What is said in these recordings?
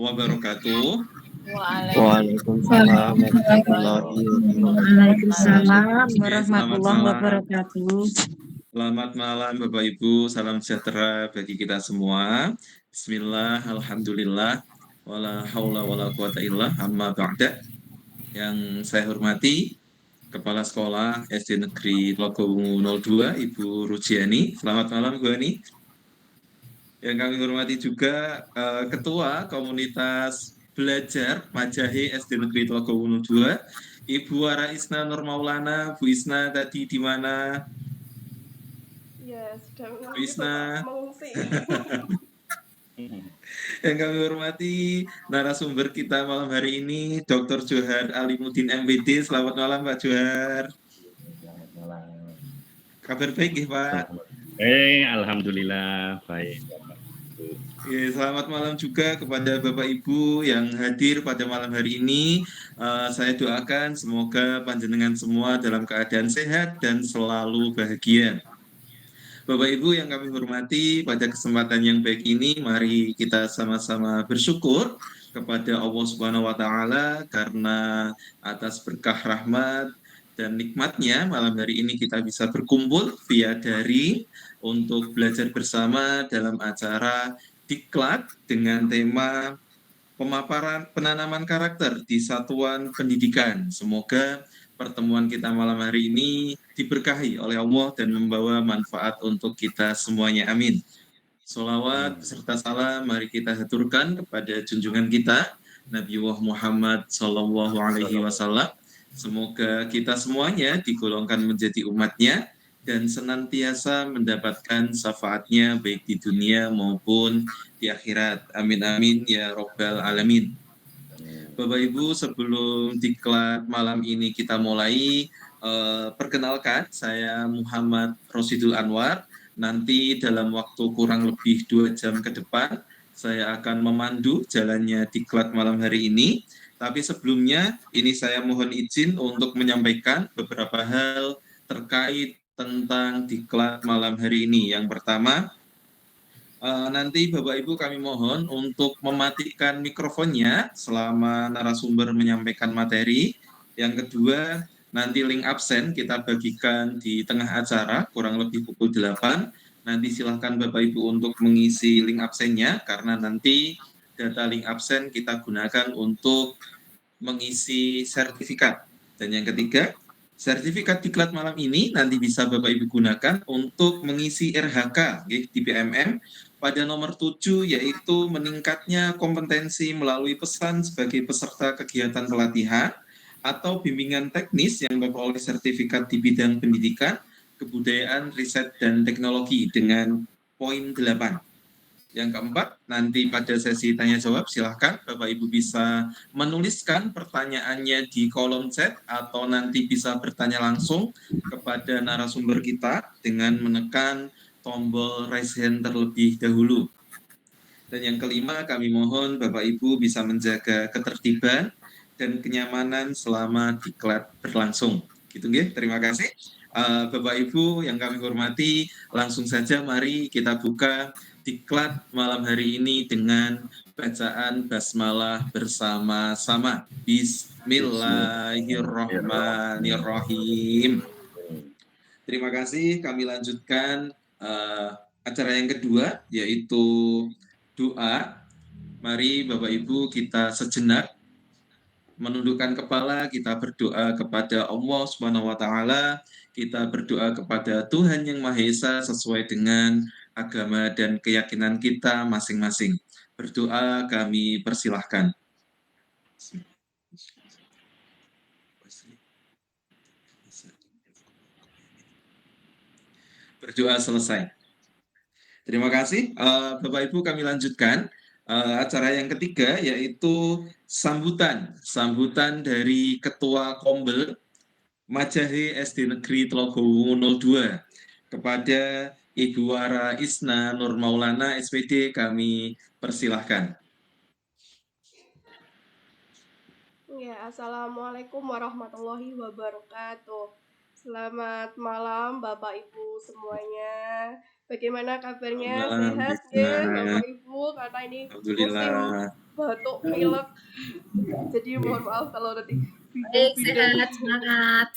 wabarakatuh. Waalaikumsalam warahmatullahi wabarakatuh. Waalaikumsalam Ya, selamat warahmatullahi malam. wabarakatuh. Selamat malam Bapak Ibu, salam sejahtera bagi kita semua. Bismillah, alhamdulillah, wala haula wala quwata illa amma ba'da. Yang saya hormati Kepala Sekolah SD Negeri Tlogowewu 02, Ibu Rujiani. Selamat malam Bu Ani. Yang kami hormati juga Ketua Komunitas Belajar Majahi SD Negeri Tlogowewu 02, Ibu Wara Isna Nur Maulana. Bu Isna tadi di mana? Ya, sedang Bu Isna. mengungsi. Yang kami hormati narasumber kita malam hari ini, Dr. Johar Alimuddin MPD. Selamat malam Pak Johar. Selamat malam. Kabar baik ya Pak? Alhamdulillah baik. Ya, selamat malam juga kepada Bapak Ibu yang hadir pada malam hari ini. Saya doakan semoga panjenengan semua dalam keadaan sehat dan selalu bahagia. Bapak Ibu yang kami hormati, pada kesempatan yang baik ini, mari kita sama-sama bersyukur kepada Allah Subhanahu wa Ta'ala karena atas berkah rahmat dan nikmatnya malam hari ini kita bisa berkumpul via daring untuk belajar bersama dalam acara Diklat dengan tema pemaparan penanaman karakter di satuan pendidikan. Semoga pertemuan kita malam hari ini diberkahi oleh Allah dan membawa manfaat untuk kita semuanya. Amin. Sholawat beserta salam mari kita haturkan kepada junjungan kita Nabiullah Muhammad Sallallahu Alaihi Wasallam. Semoga kita semuanya digolongkan menjadi umatnya dan senantiasa mendapatkan syafaatnya baik di dunia maupun di akhirat. Amin amin ya robbal alamin. Bapak Ibu, sebelum diklat malam ini kita mulai, perkenalkan saya Muhammad Rosidul Anwar. Nanti dalam waktu kurang lebih 2 jam ke depan saya akan memandu jalannya diklat malam hari ini. Tapi sebelumnya ini saya mohon izin untuk menyampaikan beberapa hal terkait tentang diklat malam hari ini. Yang pertama, nanti Bapak Ibu kami mohon untuk mematikan mikrofonnya selama narasumber menyampaikan materi. Yang kedua, nanti link absen kita bagikan di tengah acara kurang lebih pukul 8. Nanti silahkan Bapak Ibu untuk mengisi link absennya karena nanti data link absen kita gunakan untuk mengisi sertifikat. Dan yang ketiga, sertifikat diklat malam ini nanti bisa Bapak Ibu gunakan untuk mengisi RHK di PMM pada nomor 7, yaitu meningkatnya kompetensi melalui pesan sebagai peserta kegiatan pelatihan atau bimbingan teknis yang memperoleh sertifikat di bidang pendidikan, kebudayaan, riset, dan teknologi dengan poin 8. Yang keempat, nanti pada sesi tanya jawab silahkan Bapak Ibu bisa menuliskan pertanyaannya di kolom chat atau nanti bisa bertanya langsung kepada narasumber kita dengan menekan tombol raise hand terlebih dahulu. Dan yang kelima, kami mohon Bapak Ibu bisa menjaga ketertiban dan kenyamanan selama diklat berlangsung. Gitu nggih, terima kasih. Bapak Ibu yang kami hormati, langsung saja mari kita buka diklat malam hari ini dengan bacaan basmalah bersama-sama. Bismillahirrahmanirrahim. Terima kasih, kami lanjutkan acara yang kedua, yaitu doa. Mari Bapak Ibu kita sejenak menundukkan kepala, kita berdoa kepada Allah Subhanahu wa Ta'ala, kita berdoa kepada Tuhan Yang Maha Esa sesuai dengan agama dan keyakinan kita masing-masing. Berdoa kami persilahkan. Berdoa selesai. Terima kasih. Bapak Ibu kami lanjutkan acara yang ketiga, yaitu sambutan dari Ketua Kombel Majahi SD Negeri Tlogowewu 02 kepada Ibu Wara Isna Nur Maulana SPD, kami persilahkan. Ya, Assalamualaikum warahmatullahi wabarakatuh. Selamat malam Bapak Ibu semuanya. Bagaimana kabarnya? Malam, Sehat Bisna. ya Bapak Ibu? Karena ini Alhamdulillah. batuk, pilek. Jadi mohon maaf kalau nanti Baik, bideng-bideng. sehat, semangat.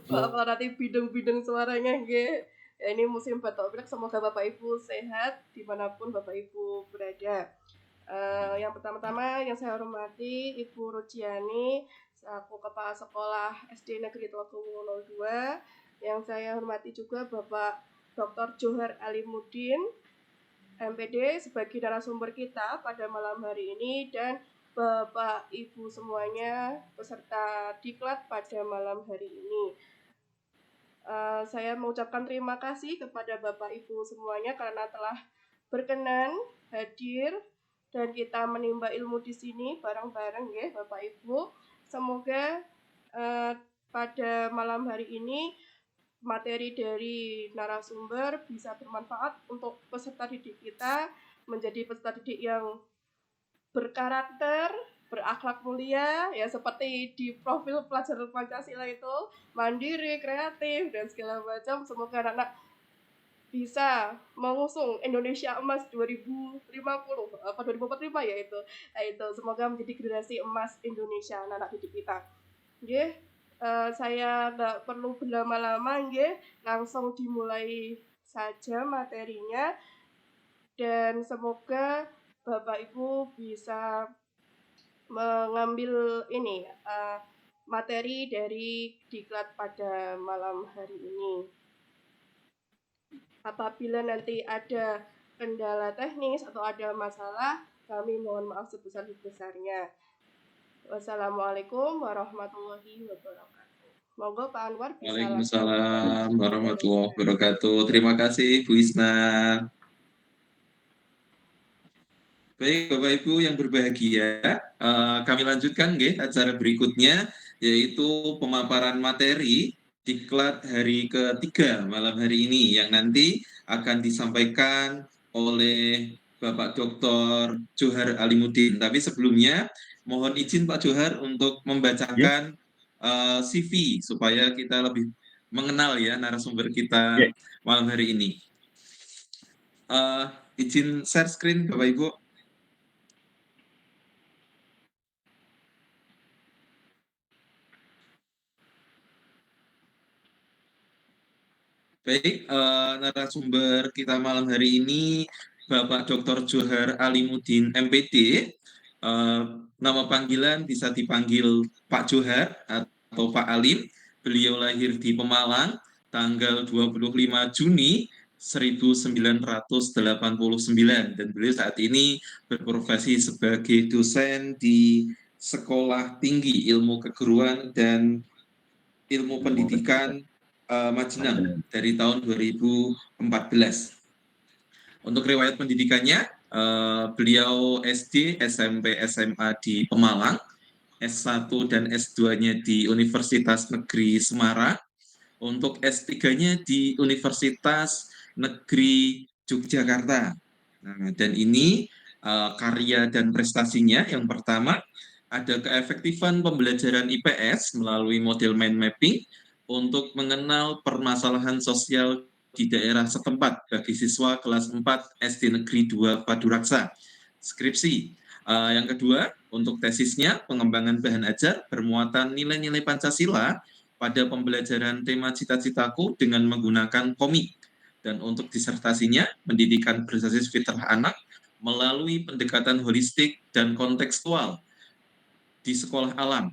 Maaf kalau nanti bideng-bideng suaranya nggih. Ya, ini musim batuk pilek, semoga Bapak Ibu sehat dimanapun Bapak Ibu berada. Yang pertama-tama yang saya hormati Ibu Rujiani selaku Kepala Sekolah SD Negeri Teluk 02. Yang saya hormati juga Bapak Dr. Johar Alimuddin MPD sebagai narasumber kita pada malam hari ini, dan Bapak Ibu semuanya peserta diklat pada malam hari ini. Saya mengucapkan terima kasih kepada Bapak Ibu semuanya karena telah berkenan hadir dan kita menimba ilmu di sini bareng-bareng ya Bapak Ibu. Semoga pada malam hari ini materi dari narasumber bisa bermanfaat untuk peserta didik kita menjadi peserta didik yang berkarakter, berakhlak mulia, ya seperti di profil pelajar Pancasila itu, mandiri, kreatif, dan segala macam. Semoga anak-anak bisa mengusung Indonesia Emas 2050 apa 2045 ya itu. Nah, itu semoga menjadi generasi emas Indonesia anak-anak didik kita. Nggih. Saya nggak perlu berlama-lama nggih, langsung dimulai saja materinya, dan semoga Bapak Ibu bisa mengambil ini materi dari diklat pada malam hari ini. Apabila nanti ada kendala teknis atau ada masalah, kami mohon maaf sebesar-besarnya. Wassalamualaikum warahmatullahi wabarakatuh. Monggo Pak Anwar bisa langsung. Waalaikumsalam warahmatullahi wabarakatuh. Terima kasih Bu Isna. Baik Bapak Ibu yang berbahagia, kami lanjutkan nggih acara berikutnya, yaitu pemaparan materi diklat hari ketiga malam hari ini yang nanti akan disampaikan oleh Bapak Dr. Johar Alimuddin. Tapi sebelumnya mohon izin Pak Johar untuk membacakan CV supaya kita lebih mengenal ya narasumber kita malam hari ini. Izin share screen Bapak Ibu. Baik, narasumber kita malam hari ini Bapak Dr. Johar Alimuddin MPD. Nama panggilan bisa dipanggil Pak Johar atau Pak Alim. Beliau lahir di Pemalang tanggal 25 Juni 1989 dan beliau saat ini berprofesi sebagai dosen di Sekolah Tinggi Ilmu Keguruan dan Ilmu Pendidikan Majenang dari tahun 2014. Untuk riwayat pendidikannya, beliau SD, SMP, SMA di Pemalang, S1 dan S2-nya di Universitas Negeri Semarang, untuk S3-nya di Universitas Negeri Yogyakarta. Nah, dan ini karya dan prestasinya yang pertama, ada keefektifan pembelajaran IPS melalui model mind mapping untuk mengenal permasalahan sosial di daerah setempat bagi siswa kelas 4 SD Negeri 2 Paduraksa. Skripsi. Yang kedua, untuk tesisnya, pengembangan bahan ajar bermuatan nilai-nilai Pancasila pada pembelajaran tema cita-citaku dengan menggunakan komik. Dan untuk disertasinya, pendidikan berbasis fitrah anak melalui pendekatan holistik dan kontekstual di sekolah alam.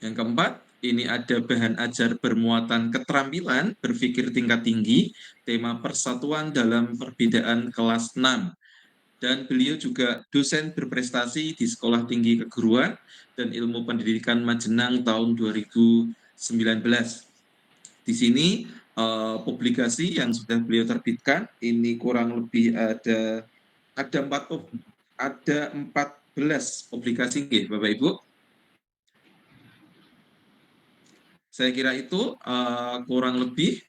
Yang keempat, ini ada bahan ajar bermuatan keterampilan berpikir tingkat tinggi, tema persatuan dalam perbedaan kelas 6. Dan beliau juga dosen berprestasi di Sekolah Tinggi Keguruan dan Ilmu Pendidikan Majenang tahun 2019. Di sini publikasi yang sudah beliau terbitkan, ini kurang lebih ada 14 publikasi, Bapak Ibu. Saya kira itu kurang lebih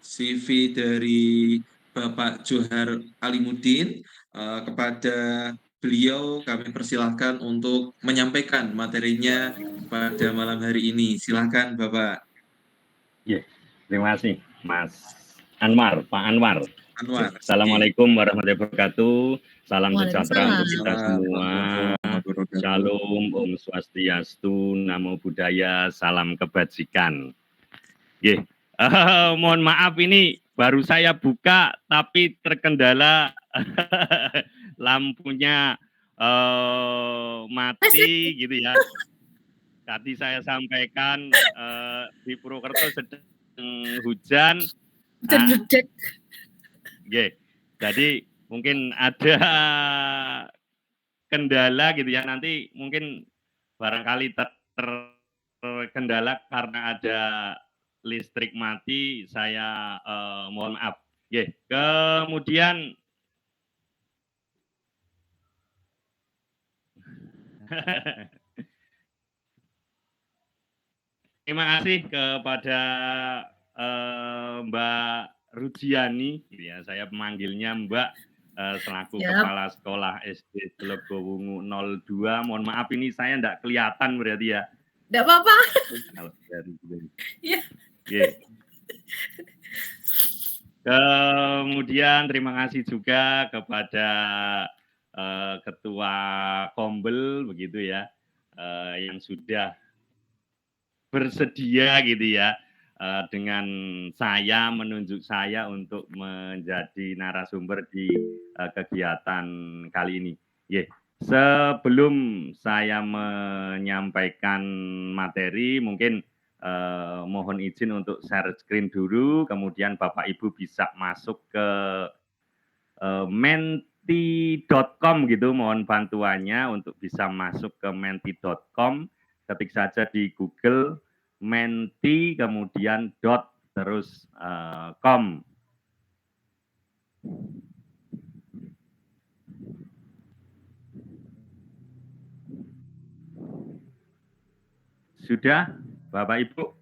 CV dari Bapak Johar Alimuddin. Kepada beliau kami persilahkan untuk menyampaikan materinya pada malam hari ini. Silakan Bapak. Ya, terima kasih Mas Anwar, Pak Anwar. Anwar. Assalamualaikum warahmatullahi wabarakatuh. Salam sejahtera untuk kita Waalaikumsalam semua. warahmatullahi wabarakatuh. Shalom, Om Swastiastu, Namo Buddhaya, salam kebajikan. Mohon maaf ini baru saya buka tapi terkendala lampunya mati gitu ya. Tadi saya sampaikan di Purwokerto sedang hujan. Jadi mungkin ada kendala gitu ya, nanti mungkin barangkali terkendala karena ada listrik mati, saya mohon maaf. Kemudian terima kasih kepada Mbak Rujiani, ya, saya memanggilnya Mbak selaku Kepala Sekolah SD Telogowungu 02. Mohon maaf ini saya enggak kelihatan berarti ya. Enggak apa-apa. Ya. Kemudian terima kasih juga kepada Ketua Kombel begitu ya, yang sudah bersedia gitu ya dengan saya, menunjuk saya untuk menjadi narasumber di kegiatan kali ini. Sebelum saya menyampaikan materi, mungkin mohon izin untuk share screen dulu, kemudian Bapak Ibu bisa masuk ke menti.com gitu, mohon bantuannya untuk bisa masuk ke menti.com, ketik saja di Google menti kemudian dot terus com. Sudah Bapak Ibu?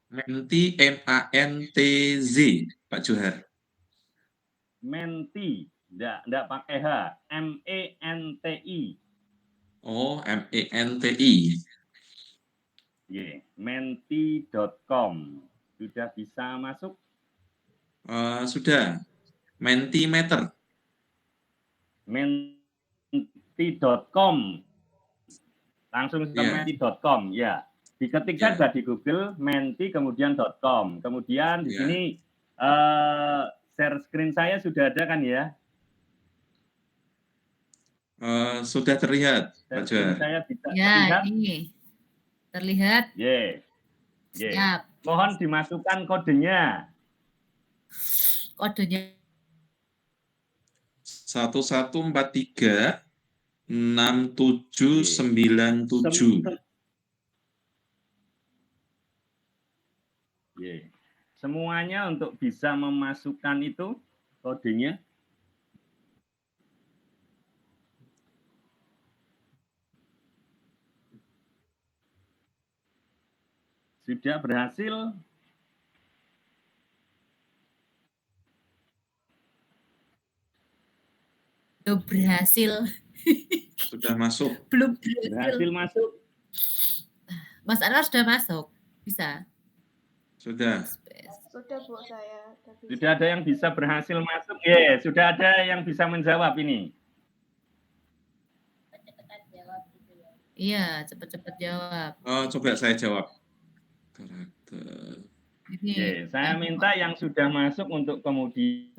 Menti, M-A-N-T-Z, Pak Johar. Menti, enggak pakai H, M-E-N-T-I. Oh, M-E-N-T-I. Menti.com. Sudah bisa masuk? Sudah. Mentimeter. Menti.com. Langsung ke menti.com ya. Diketik saja di Google menti kemudian .com. Kemudian di sini share screen saya sudah ada kan ya? Sudah terlihat, Pak Johar. Saya bisa terlihat. Ini terlihat. Siap. Mohon dimasukkan kodenya. Kodenya 1143 6797. Semuanya untuk bisa memasukkan itu kodenya. Sudah berhasil? Belum berhasil. Sudah masuk. Belum berhasil masuk. Mas Anwar sudah masuk. Bisa. Sudah. Sudah Bu, saya. Sudah ada yang bisa berhasil masuk? Sudah ada yang bisa menjawab ini. Iya, cepat-cepat jawab. Coba saya jawab. Karakter. Saya minta yang sudah masuk untuk kemudian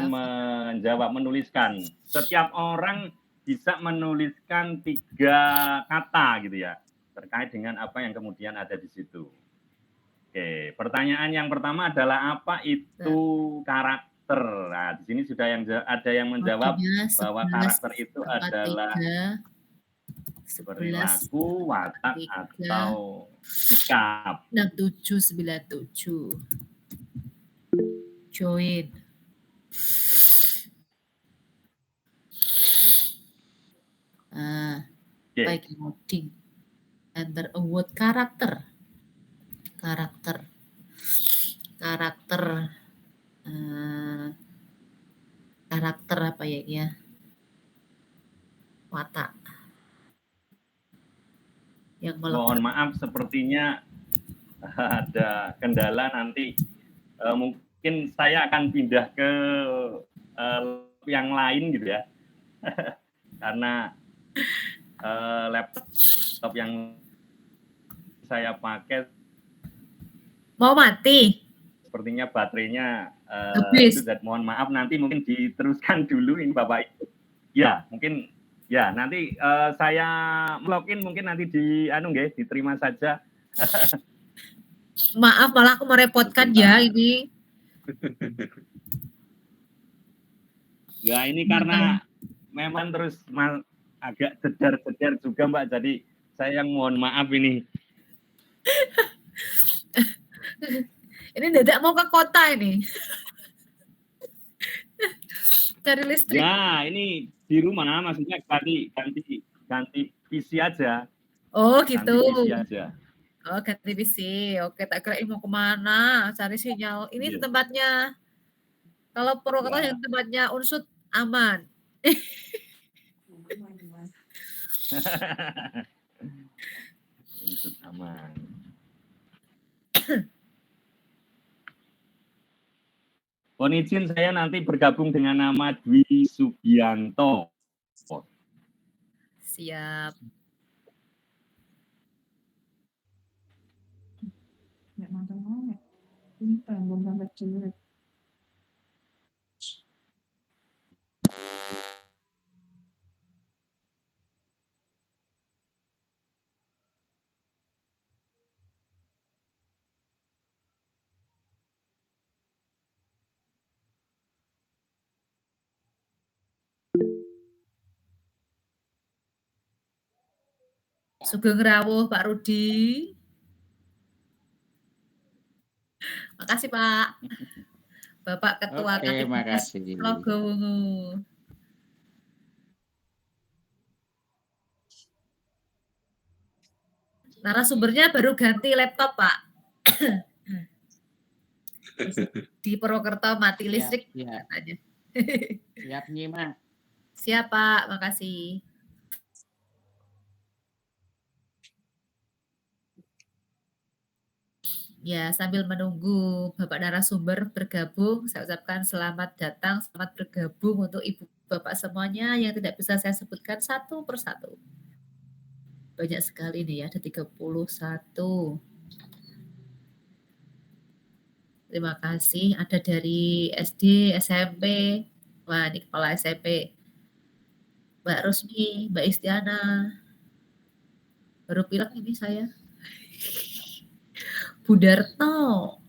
menjawab, menuliskan. Setiap orang bisa menuliskan 3 kata gitu ya, terkait dengan apa yang kemudian ada di situ. Pertanyaan yang pertama adalah apa itu karakter? Nah, di sini sudah ada yang menjawab bahwa karakter itu adalah perilaku, watak, atau sikap. 6797. Join. Baik, modding. Enter a word karakter. Karakter. Karakter apa ya ini ya? Watak. Yang Mohon maaf, sepertinya ada kendala nanti. Mungkin saya akan pindah ke yang lain gitu ya. Karena laptop yang saya pakai mau mati. Sepertinya baterainya habis. sudah. Mohon maaf, nanti mungkin diteruskan dulu ini Bapak Ibu. Ya, mungkin ya nanti saya login mungkin nanti diterima saja. Maaf, malah aku merepotkan ya ini. Ya ini karena memang terus agak jedar-jedar juga Mbak, jadi saya yang mohon maaf ini. Ini dadak mau ke kota ini. Cari listrik. Ya, ini di rumah maksudnya ganti PC aja. Oh gitu. Ganti PC aja. Oh ganti PC. Oke, tak kira mau kemana? Cari sinyal. Ini tempatnya. Kalau Purwokerto yang tempatnya Unsut aman. Unsut aman. Mohon izin saya nanti bergabung dengan nama Dwi Sugianto. Siap. Sugeng rawuh Pak Rudi. Makasih Pak. Bapak Ketua Kativitas Logowungu. Narasumbernya baru ganti laptop Pak. Di Purwokerto mati listrik katanya. Siap nyimak. Siap Pak, makasih. Ya, sambil menunggu Bapak narasumber bergabung, saya ucapkan selamat datang, selamat bergabung untuk Ibu Bapak semuanya yang tidak bisa saya sebutkan satu persatu. Banyak sekali nih ya, ada 31. Terima kasih, ada dari SD, SMP. Wah, ini kepala SMP. Mbak Rusmi, Mbak Istiana. Baru bilang ini saya. Budarto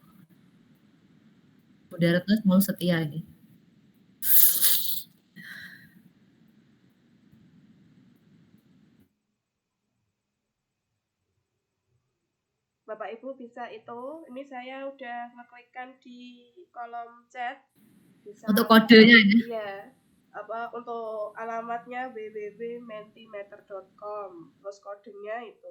mau setia ini. Bapak Ibu bisa itu, ini saya udah ngeklikkan di kolom chat. Bisa untuk kodenya ini. Iya. Untuk alamatnya www.mentimeter.com. Terus kodenya itu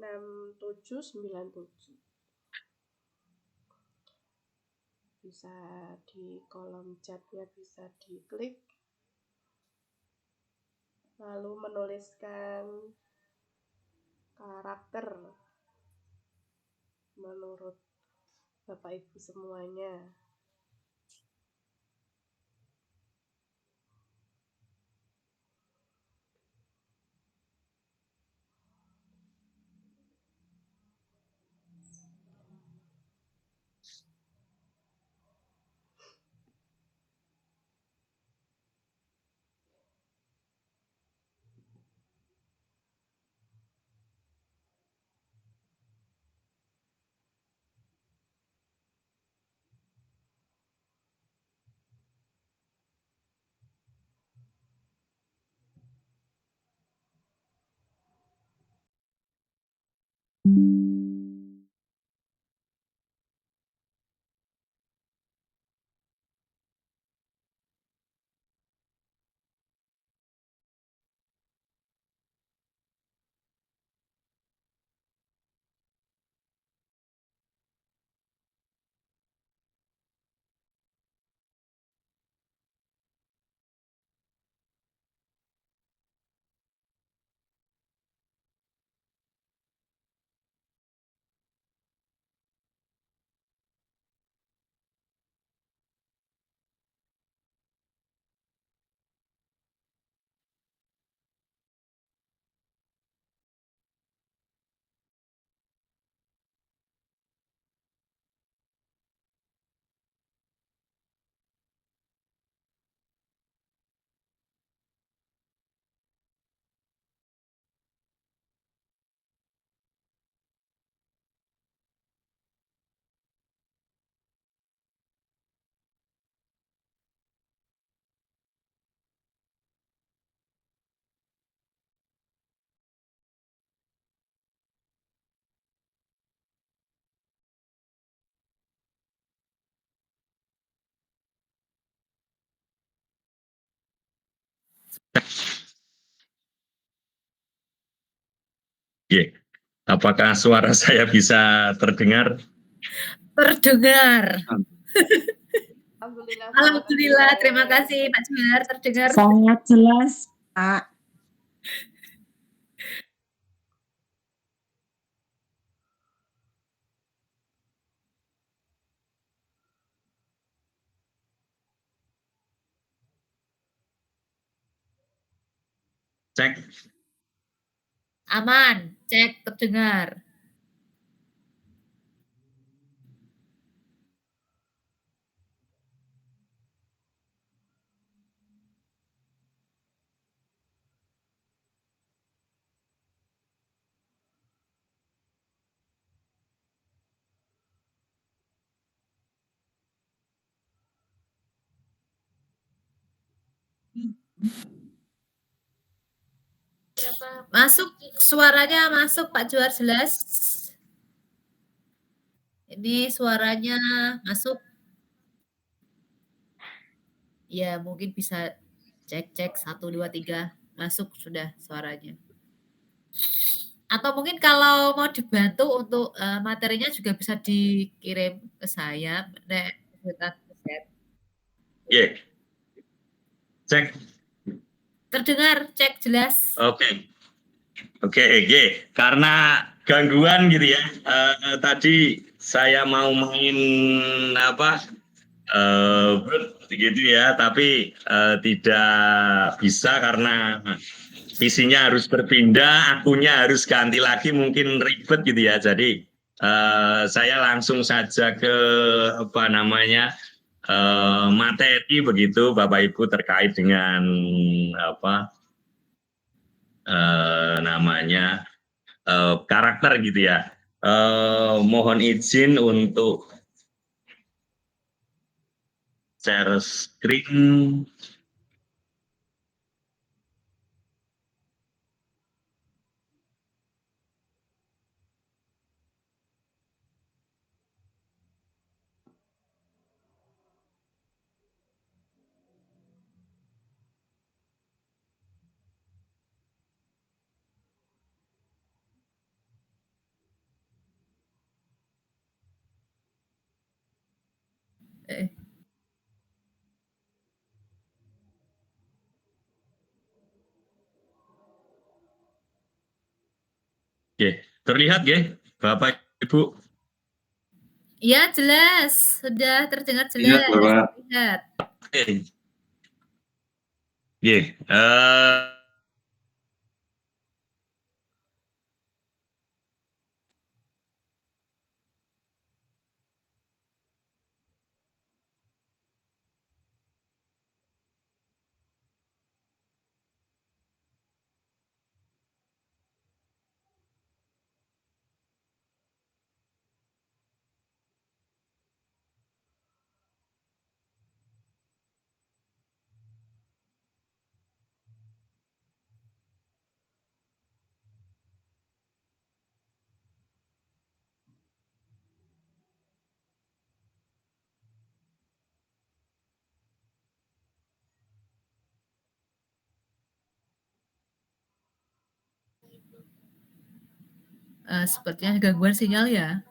11436797. Bisa di kolom chatnya bisa diklik. Lalu menuliskan karakter menurut Bapak Ibu semuanya. Oke. Apakah suara saya bisa terdengar? Terdengar. Alhamdulillah, Alhamdulillah, terima terdengar. kasih Pak Juar, terdengar. Sangat jelas, Pak. Cek. Aman, cek terdengar. Masuk, suaranya masuk Pak Juar jelas. Ini suaranya masuk. Ya, mungkin bisa cek 1 2 3 masuk sudah suaranya. Atau mungkin kalau mau dibantu untuk materinya juga bisa dikirim ke saya. Ye. Cek. Terdengar, cek jelas. Oke. Oke. Karena gangguan gitu ya. Tadi saya mau main apa? Gitu ya, tapi tidak bisa karena visinya harus berpindah, akunnya harus ganti lagi, mungkin ribet gitu ya. Jadi saya langsung saja ke apa namanya materi begitu, Bapak Ibu terkait dengan apa namanya karakter gitu ya. Mohon izin untuk share screen. Oke, terlihat ya, Bapak Ibu? Ya, jelas. Sudah terdengar jelas. Lihat, Bapak. Lihat. Oke. Oke, Sepertinya gangguan sinyal ya.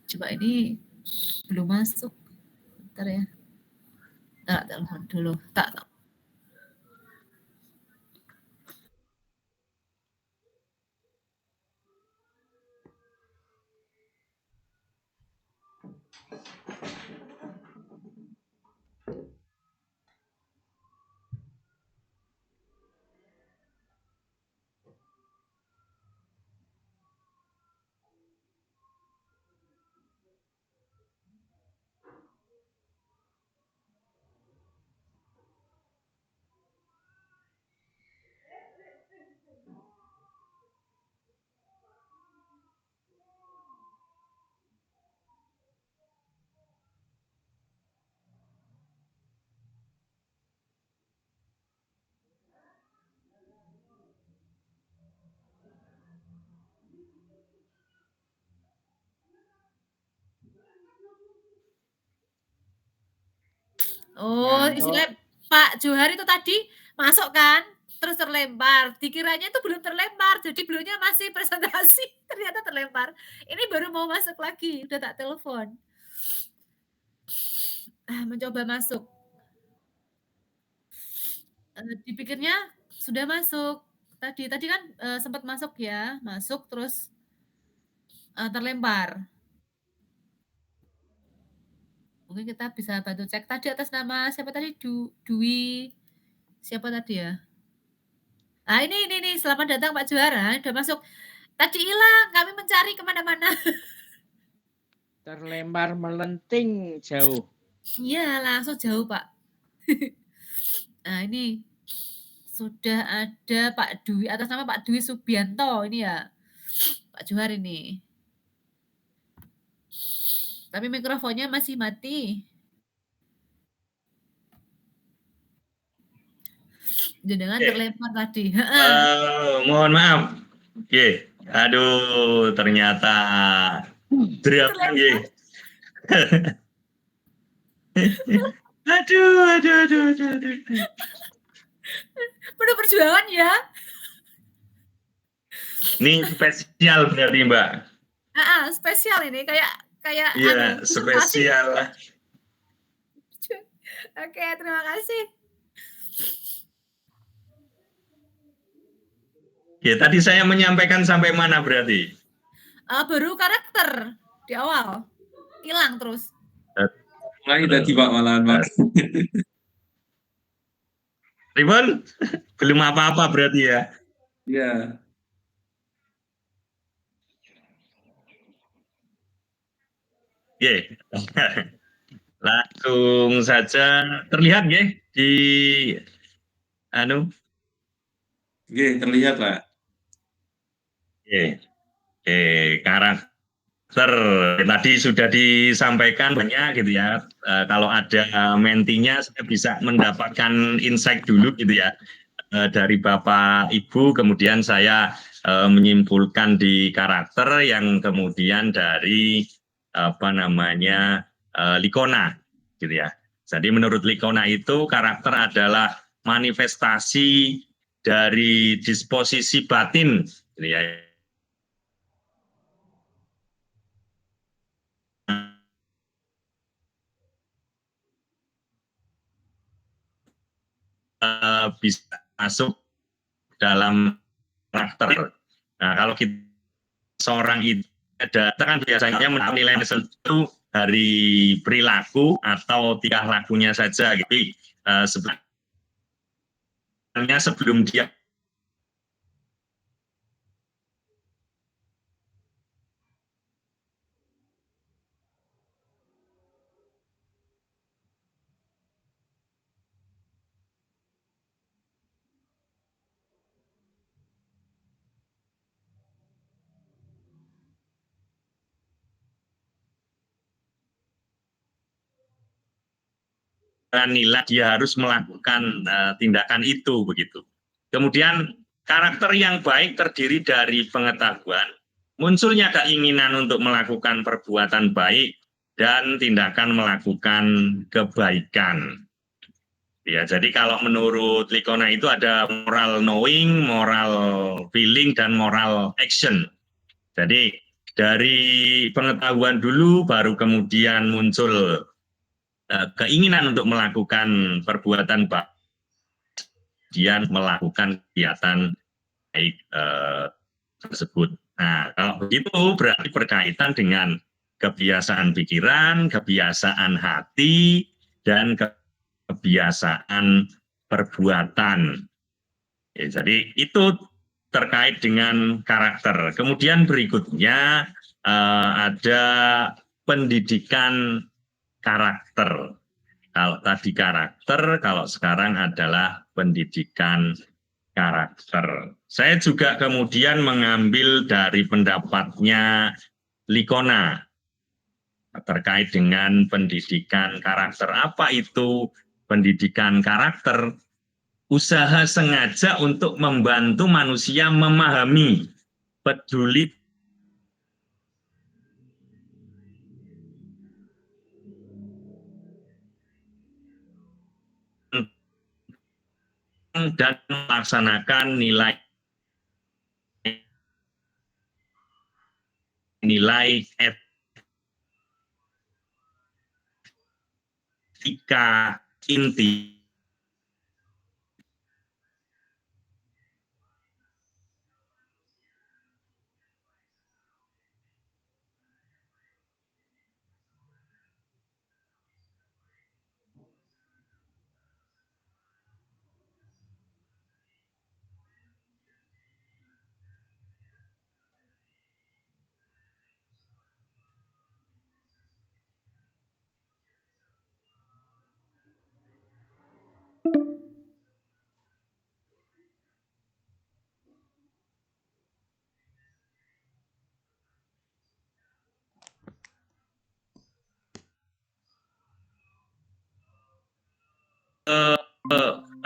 Coba ini belum masuk. Bentar ya. Tak telepon dulu. Tak. Oh, istilah Pak Johar itu tadi masuk kan, terus terlempar. Dikiranya itu belum terlempar, jadi belumnya masih presentasi, ternyata terlempar. Ini baru mau masuk lagi, udah tak telepon. Mencoba masuk. Dipikirnya sudah masuk. Tadi kan sempat masuk ya, masuk terus terlempar. Mungkin kita bisa bantu cek tadi atas nama siapa tadi? Dwi siapa tadi ya? Ah ini selamat datang Pak Juara, udah masuk. Tadi hilang, kami mencari kemana-mana. Terlempar melenting jauh. Iya, langsung jauh Pak. Nah ini sudah ada Pak Dwi, atas nama Pak Dwi Subianto ini ya. Pak Juhar ini. Tapi mikrofonnya masih mati. Jangan terlempar tadi. Mohon maaf. Aduh, ternyata drop nggih. Aduh. Penuh perjuangan ya. Ini spesial berarti Mbak. Spesial ini kayak Iya, spesial lah. Oke, terima kasih. Ya, tadi saya menyampaikan sampai mana berarti? Baru karakter di awal. Hilang terus. Mulai tadi Pak malahan Pak. Ribon? Belum apa-apa berarti ya? Iya. Langsung saja terlihat di terlihat Pak. Karakter tadi sudah disampaikan banyak gitu ya. Kalau ada mentinya saya bisa mendapatkan insight dulu gitu ya dari Bapak Ibu, kemudian saya menyimpulkan di karakter yang kemudian dari Likona gitu ya. Jadi menurut Likona itu karakter adalah manifestasi dari disposisi batin gitu ya. Bisa masuk dalam karakter. Nah, kalau kita seorang itu ada kan biasanya menilai itu dari perilaku atau tingkah lakunya saja gitu. Sebenarnya sebelum dia nilai dia harus melakukan tindakan itu begitu. Kemudian karakter yang baik terdiri dari pengetahuan, munculnya keinginan untuk melakukan perbuatan baik dan tindakan melakukan kebaikan. Ya, jadi kalau menurut Likona itu ada moral knowing, moral feeling, dan moral action. Jadi dari pengetahuan dulu baru kemudian muncul keinginan untuk melakukan perbuatan baik, kemudian melakukan kegiatan baik tersebut. Nah, kalau begitu berarti berkaitan dengan kebiasaan pikiran, kebiasaan hati, dan kebiasaan perbuatan. Ya, jadi itu terkait dengan karakter. Kemudian berikutnya ada pendidikan karakter. Kalau tadi karakter, kalau sekarang adalah pendidikan karakter. Saya juga kemudian mengambil dari pendapatnya Likona terkait dengan pendidikan karakter. Apa itu pendidikan karakter? Usaha sengaja untuk membantu manusia memahami, peduli dan melaksanakan nilai etika inti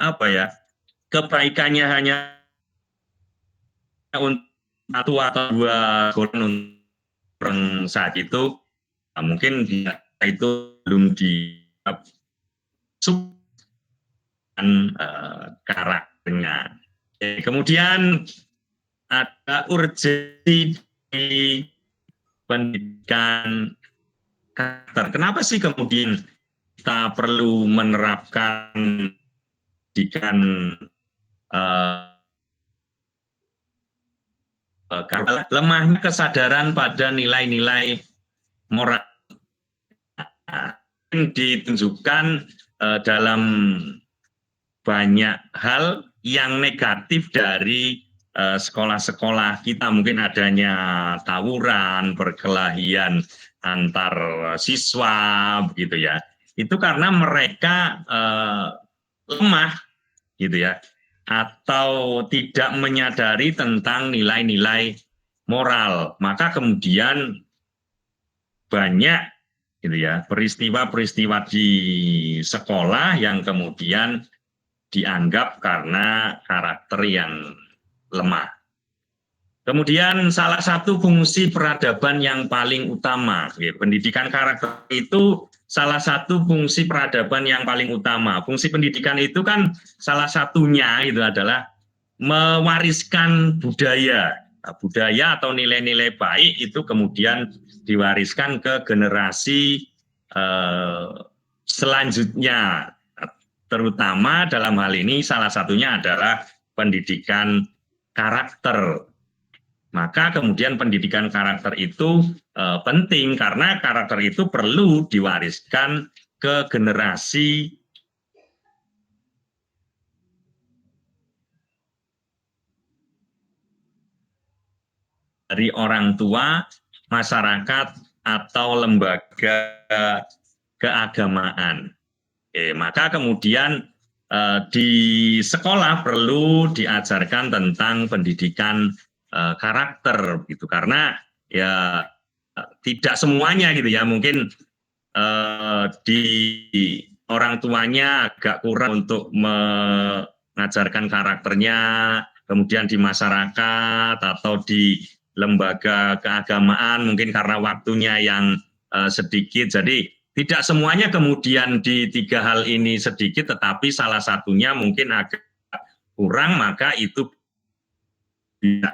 apa ya, kebaikannya hanya untuk satu atau dua orang saat itu, mungkin dia itu belum karakternya. Kemudian ada urgensi di pendidikan karakter. Kenapa sih kemudian kita perlu menerapkan pendidikan karena lemahnya kesadaran pada nilai-nilai moral ditunjukkan dalam banyak hal yang negatif dari sekolah-sekolah kita, mungkin adanya tawuran, perkelahian antar siswa, begitu ya. Itu karena mereka lemah, gitu ya, atau tidak menyadari tentang nilai-nilai moral. Maka kemudian banyak, gitu ya, peristiwa-peristiwa di sekolah yang kemudian dianggap karena karakter yang lemah. Kemudian salah satu fungsi peradaban yang paling utama, ya, pendidikan karakter itu salah satu fungsi peradaban yang paling utama. Fungsi pendidikan itu kan salah satunya itu adalah mewariskan budaya. Nah, budaya atau nilai-nilai baik itu kemudian diwariskan ke generasi selanjutnya. Terutama dalam hal ini salah satunya adalah pendidikan karakter. Maka kemudian pendidikan karakter itu penting karena karakter itu perlu diwariskan ke generasi dari orang tua, masyarakat, atau lembaga keagamaan. Maka kemudian di sekolah perlu diajarkan tentang pendidikan karakter, gitu, karena ya tidak semuanya, gitu ya, mungkin di orang tuanya agak kurang untuk mengajarkan karakternya, kemudian di masyarakat atau di lembaga keagamaan mungkin karena waktunya yang sedikit. Jadi tidak semuanya kemudian di tiga hal ini sedikit, tetapi salah satunya mungkin agak kurang, maka itu bisa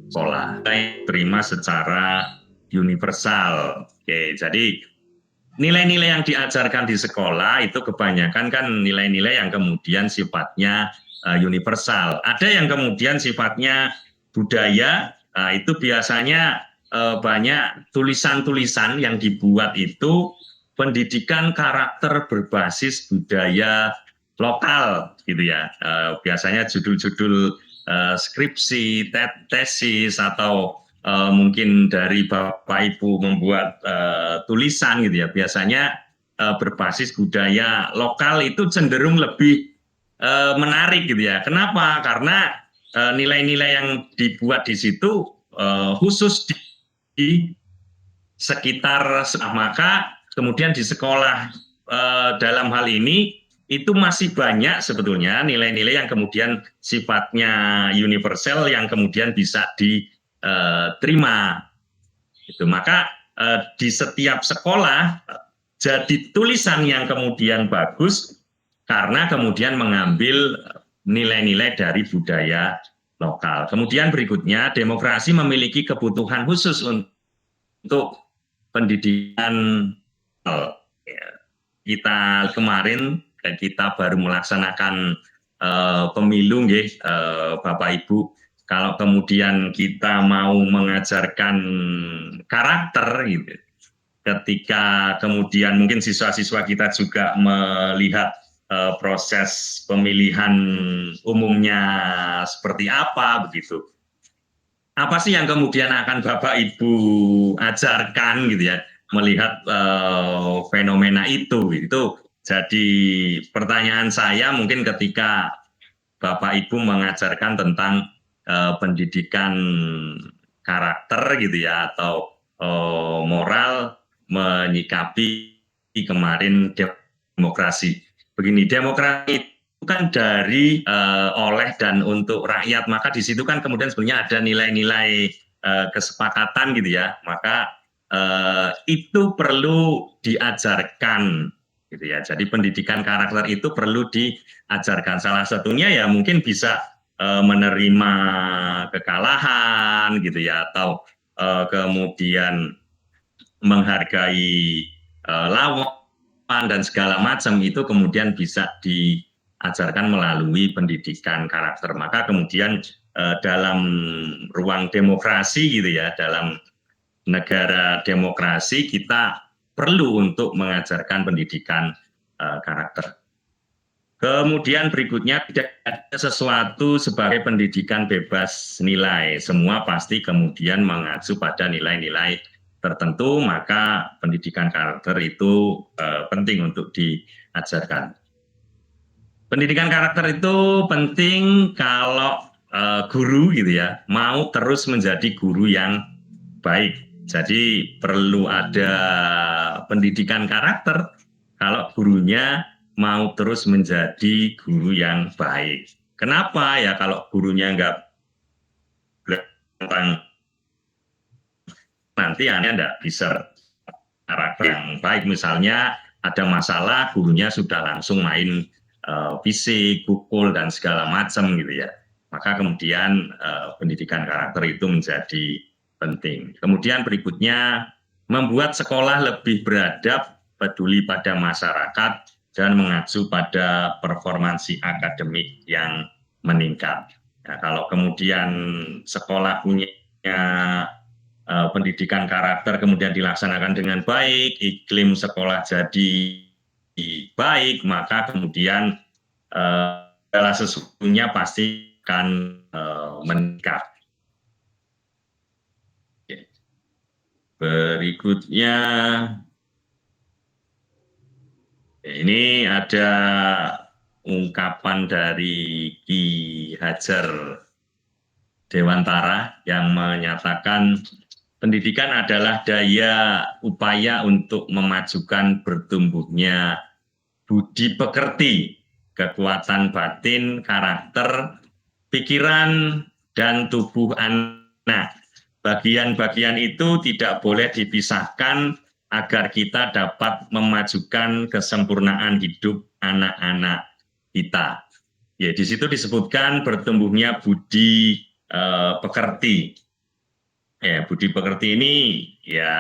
sekolah terima secara universal. Oke, jadi nilai-nilai yang diajarkan di sekolah itu kebanyakan kan nilai-nilai yang kemudian sifatnya universal. Ada yang kemudian sifatnya budaya, itu biasanya banyak tulisan-tulisan yang dibuat itu pendidikan karakter berbasis budaya lokal, gitu ya. Biasanya judul-judul skripsi, tesis, atau mungkin dari Bapak Ibu membuat tulisan, gitu ya, biasanya berbasis budaya lokal itu cenderung lebih menarik, gitu ya. Kenapa? Karena nilai-nilai yang dibuat di situ khusus di sekitar, maka kemudian di sekolah dalam hal ini itu masih banyak sebetulnya nilai-nilai yang kemudian sifatnya universal yang kemudian bisa diterima. Itu maka di setiap sekolah jadi tulisan yang kemudian bagus karena kemudian mengambil nilai-nilai dari budaya lokal. Kemudian berikutnya, demokrasi memiliki kebutuhan khusus untuk pendidikan. Kita kemarin kita baru melaksanakan pemilu, Bapak Ibu. Kalau kemudian kita mau mengajarkan karakter, gitu, ketika kemudian mungkin siswa-siswa kita juga melihat proses pemilihan umumnya seperti apa, begitu. Apa sih yang kemudian akan Bapak Ibu ajarkan, gitu ya, melihat fenomena itu. Jadi pertanyaan saya mungkin ketika Bapak Ibu mengajarkan tentang pendidikan karakter, gitu ya, atau moral menyikapi kemarin demokrasi. Begini, demokrasi itu kan dari, oleh dan untuk rakyat, maka di situ kan kemudian sebenarnya ada nilai-nilai kesepakatan, gitu ya, maka itu perlu diajarkan, gitu ya. Jadi pendidikan karakter itu perlu diajarkan. Salah satunya ya mungkin bisa menerima kekalahan, gitu ya, atau kemudian menghargai lawan dan segala macam, itu kemudian bisa diajarkan melalui pendidikan karakter. Maka kemudian dalam ruang demokrasi, gitu ya, dalam negara demokrasi kita perlu untuk mengajarkan pendidikan karakter. Kemudian berikutnya, tidak ada sesuatu sebagai pendidikan bebas nilai. Semua pasti kemudian mengacu pada nilai-nilai tertentu, maka pendidikan karakter itu penting untuk diajarkan. Pendidikan karakter itu penting kalau guru, gitu ya, mau terus menjadi guru yang baik. Jadi perlu ada pendidikan karakter kalau gurunya mau terus menjadi guru yang baik. Kenapa ya kalau gurunya nggak tentang nanti Anda nggak bisa karakter yang baik. Misalnya ada masalah, gurunya sudah langsung main fisik, pukul dan segala macam, gitu ya. Maka kemudian pendidikan karakter itu menjadi penting. Kemudian berikutnya, membuat sekolah lebih beradab, peduli pada masyarakat, dan mengacu pada performansi akademik yang meningkat. Nah, kalau kemudian sekolah punya pendidikan karakter kemudian dilaksanakan dengan baik, iklim sekolah jadi baik, maka kemudian segala sesuatunya pasti akan meningkat. Berikutnya, ini ada ungkapan dari Ki Hajar Dewantara yang menyatakan pendidikan adalah daya upaya untuk memajukan bertumbuhnya budi pekerti, kekuatan batin, karakter, pikiran, dan tubuh anak. Bagian-bagian itu tidak boleh dipisahkan agar kita dapat memajukan kesempurnaan hidup anak-anak kita. Ya, di situ disebutkan bertumbuhnya budi pekerti. Ya, budi pekerti ini ya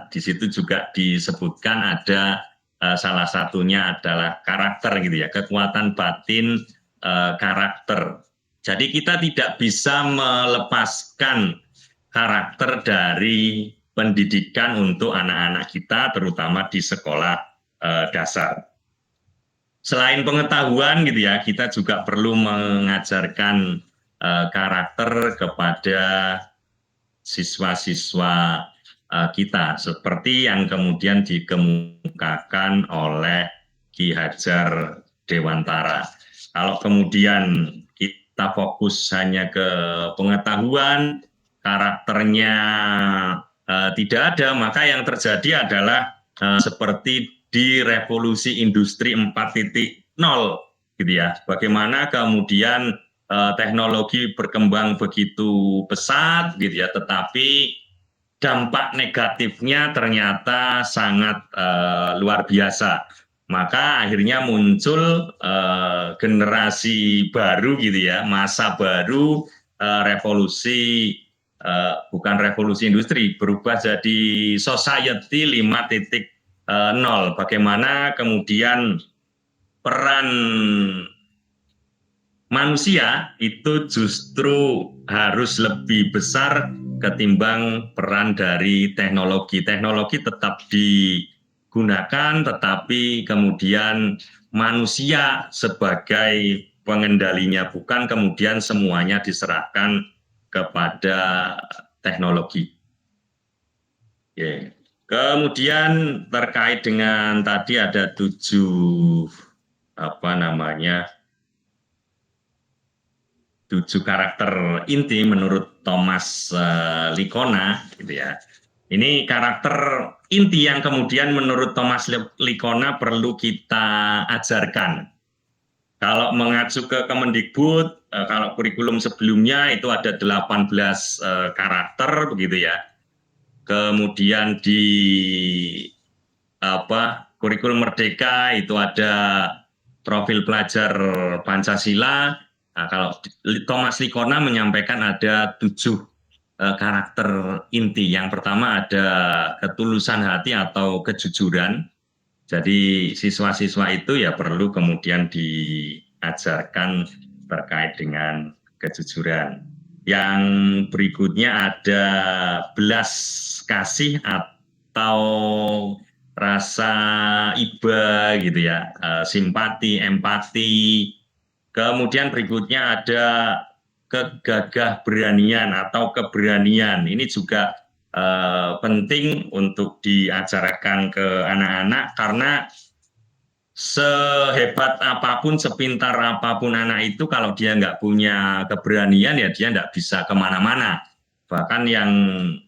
di situ juga disebutkan ada salah satunya adalah karakter, gitu ya, kekuatan batin karakter. Jadi kita tidak bisa melepaskan karakter dari pendidikan untuk anak-anak kita, terutama di sekolah dasar. Selain pengetahuan, gitu ya, kita juga perlu mengajarkan karakter kepada siswa-siswa kita, seperti yang kemudian dikemukakan oleh Ki Hajar Dewantara. Kalau kemudian kita fokus hanya ke pengetahuan, karakternya tidak ada, maka yang terjadi adalah seperti di revolusi industri 4.0, gitu ya. Bagaimana kemudian teknologi berkembang begitu pesat, gitu ya, tetapi dampak negatifnya ternyata sangat luar biasa. Maka akhirnya muncul generasi baru gitu ya, masa baru, revolusi, bukan revolusi industri, berubah jadi society 5.0. Bagaimana kemudian peran manusia itu justru harus lebih besar ketimbang peran dari teknologi. Teknologi tetap digunakan, tetapi kemudian manusia sebagai pengendalinya, bukan kemudian semuanya diserahkan kepada teknologi. Oke. Kemudian terkait dengan tadi ada 7 karakter inti menurut Thomas Lickona gitu ya. Ini karakter inti yang kemudian menurut Thomas Lickona perlu kita ajarkan. Kalau mengacu ke Kemendikbud, kalau kurikulum sebelumnya itu ada 18 karakter begitu ya. Kemudian di kurikulum Merdeka itu ada profil pelajar Pancasila. Nah, kalau Thomas Lickona menyampaikan ada 7 karakter inti. Yang pertama ada ketulusan hati atau kejujuran. Jadi siswa-siswa itu ya perlu kemudian diajarkan terkait dengan kejujuran. Yang berikutnya ada belas kasih atau rasa iba gitu ya, simpati, empati. Kemudian berikutnya ada kegagah beranian atau keberanian. Ini juga penting untuk diajarkan ke anak-anak karena sehebat apapun, sepintar apapun anak itu, kalau dia nggak punya keberanian ya dia nggak bisa kemana-mana. Bahkan yang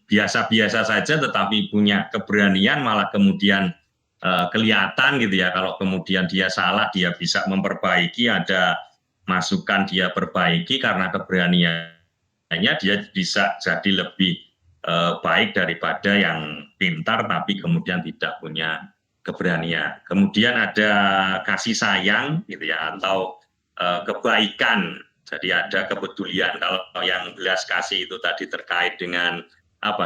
biasa-biasa saja tetapi punya keberanian malah kemudian kelihatan gitu ya. Kalau kemudian dia salah dia bisa memperbaiki, ada masukan dia perbaiki karena keberaniannya dia bisa jadi lebih baik daripada yang pintar tapi kemudian tidak punya keberanian. Kemudian ada kasih sayang gitu ya, atau kebaikan. Jadi ada kepedulian. Kalau yang belas kasih itu tadi terkait dengan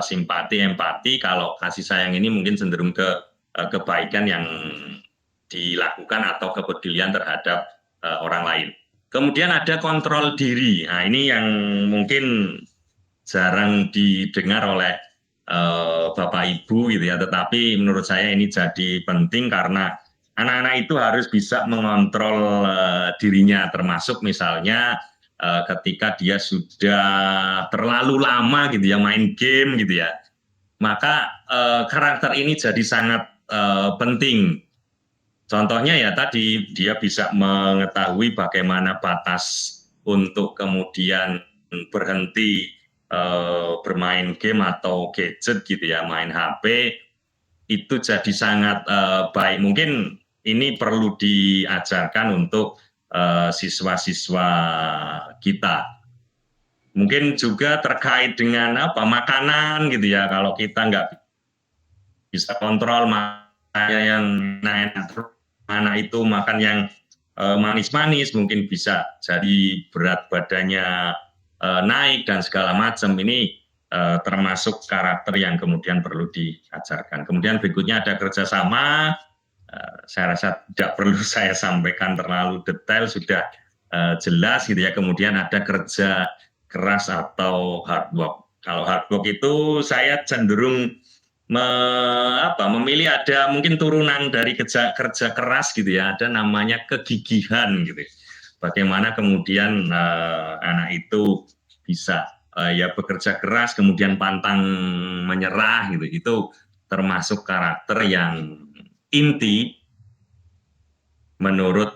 simpati, empati. Kalau kasih sayang ini mungkin cenderung ke kebaikan yang dilakukan atau kepedulian terhadap orang lain. Kemudian ada kontrol diri. Nah, ini yang mungkin jarang didengar oleh Bapak Ibu gitu ya, tetapi menurut saya ini jadi penting karena anak-anak itu harus bisa mengontrol dirinya, termasuk misalnya ketika dia sudah terlalu lama gitu ya main game gitu ya, maka karakter ini jadi sangat penting. Contohnya ya tadi dia bisa mengetahui bagaimana batas untuk kemudian berhenti bermain game atau gadget gitu ya, main HP, itu jadi sangat baik. Mungkin ini perlu diajarkan untuk siswa-siswa kita. Mungkin juga terkait dengan makanan gitu ya, kalau kita nggak bisa kontrol makanya yang mana itu makan yang manis-manis, mungkin bisa jadi berat badannya naik dan segala macam. Ini termasuk karakter yang kemudian perlu diajarkan. Kemudian berikutnya ada kerjasama. Saya rasa tidak perlu saya sampaikan terlalu detail, sudah jelas gitu ya. Kemudian ada kerja keras atau hard work. Kalau hard work itu saya cenderung memilih ada mungkin turunan dari kerja keras gitu ya, ada namanya kegigihan gitu. Bagaimana kemudian anak itu bisa ya bekerja keras kemudian pantang menyerah gitu. Itu termasuk karakter yang inti menurut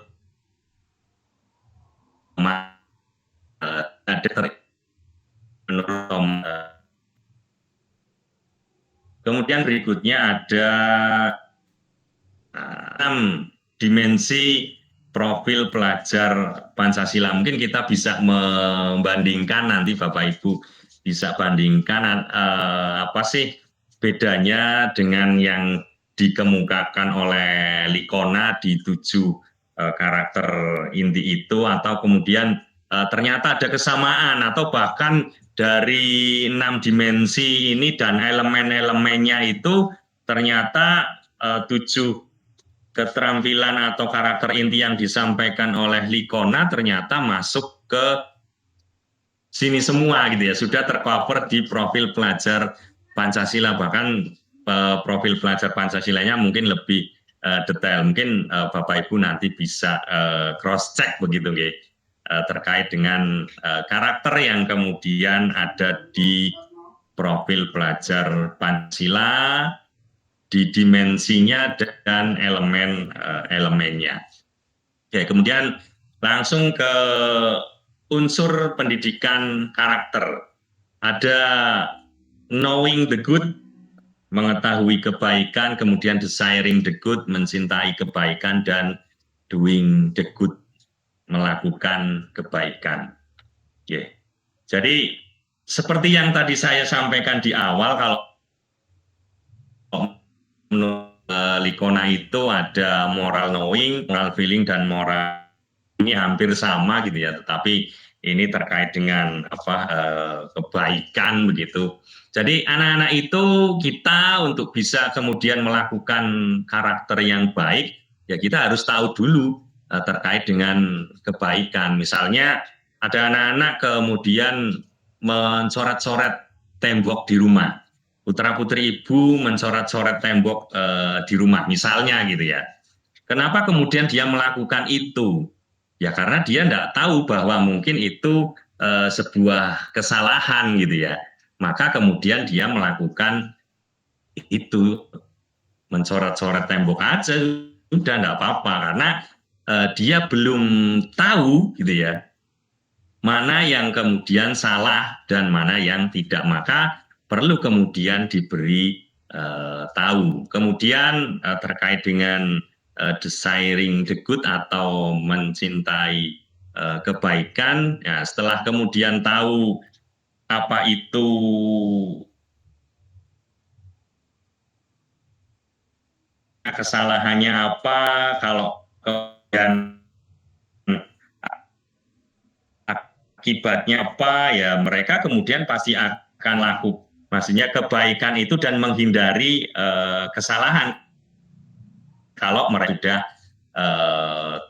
kemudian berikutnya ada 6 dimensi profil pelajar Pancasila. Mungkin kita bisa membandingkan nanti Bapak Ibu bisa bandingkan apa sih bedanya dengan yang dikemukakan oleh Licona di 7 karakter inti itu, atau kemudian ternyata ada kesamaan, atau bahkan dari 6 dimensi ini dan elemen-elemennya itu ternyata 7 keterampilan atau karakter inti yang disampaikan oleh Licona ternyata masuk ke sini semua gitu ya, sudah tercover di profil pelajar Pancasila. Bahkan profil pelajar Pancasilanya mungkin lebih detail. Mungkin Bapak Ibu nanti bisa cross check begitu ya, terkait dengan karakter yang kemudian ada di profil pelajar Pancasila, di dimensinya dan elemennya. Oke, kemudian langsung ke unsur pendidikan karakter. Ada knowing the good, mengetahui kebaikan, kemudian desiring the good, mencintai kebaikan, dan doing the good, melakukan kebaikan. Oke. Jadi seperti yang tadi saya sampaikan di awal, kalau menurut Licona itu ada moral knowing, moral feeling, dan moral ini hampir sama gitu ya, tetapi ini terkait dengan kebaikan begitu. Jadi anak-anak itu kita untuk bisa kemudian melakukan karakter yang baik, ya kita harus tahu dulu terkait dengan kebaikan. Misalnya ada anak-anak kemudian mencoret-coret tembok di rumah. Putra-putri ibu mencoret-coret tembok di rumah misalnya gitu ya. Kenapa kemudian dia melakukan itu? Ya karena dia tidak tahu bahwa mungkin itu sebuah kesalahan gitu ya. Maka kemudian dia melakukan itu, mencoret-coret tembok aja sudah tidak apa-apa, karena dia belum tahu gitu ya, mana yang kemudian salah dan mana yang tidak. Maka perlu kemudian diberi tahu. Kemudian terkait dengan desiring the good atau mencintai kebaikan, ya setelah kemudian tahu apa itu kesalahannya apa, kalau kemudian akibatnya apa, ya mereka kemudian pasti akan lakukan, maksudnya kebaikan itu, dan menghindari kesalahan kalau mereka sudah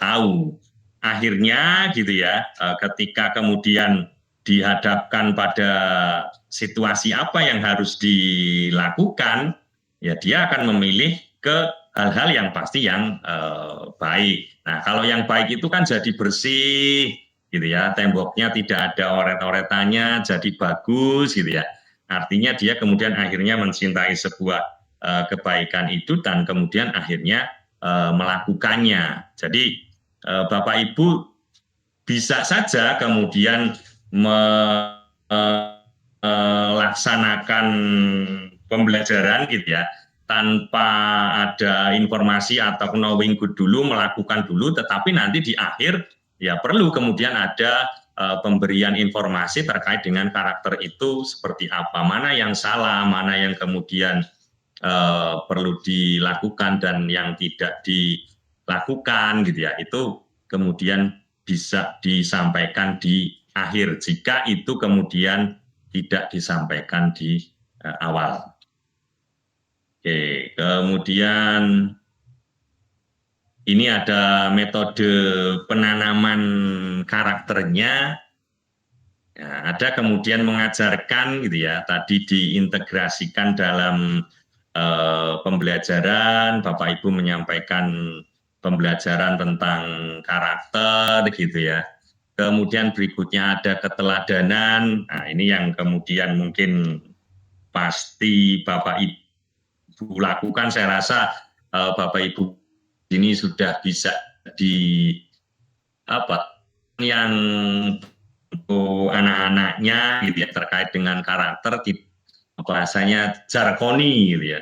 tahu. Akhirnya gitu ya, ketika kemudian dihadapkan pada situasi apa yang harus dilakukan, ya dia akan memilih ke hal-hal yang pasti yang baik. Nah, kalau yang baik itu kan jadi bersih gitu ya, temboknya tidak ada oret-oretannya, jadi bagus gitu ya. Artinya dia kemudian akhirnya mencintai sebuah kebaikan itu dan kemudian akhirnya melakukannya. Jadi Bapak Ibu bisa saja kemudian melaksanakan pembelajaran gitu ya, tanpa ada informasi atau knowing good dulu, melakukan dulu, tetapi nanti di akhir ya perlu kemudian ada pemberian informasi terkait dengan karakter itu seperti apa, mana yang salah, mana yang kemudian perlu dilakukan dan yang tidak dilakukan gitu ya. Itu kemudian bisa disampaikan di akhir jika itu kemudian tidak disampaikan di awal. Oke, kemudian ini ada metode penanaman karakternya. Ya, ada kemudian mengajarkan gitu ya, tadi diintegrasikan dalam pembelajaran. Bapak Ibu menyampaikan pembelajaran tentang karakter gitu ya. Kemudian berikutnya ada keteladanan. Nah, ini yang kemudian mungkin pasti Bapak Ibu lakukan. Saya rasa Bapak Ibu ini sudah bisa di yang anak-anaknya gitu ya, terkait dengan karakter, bahasanya jargoni gitu ya,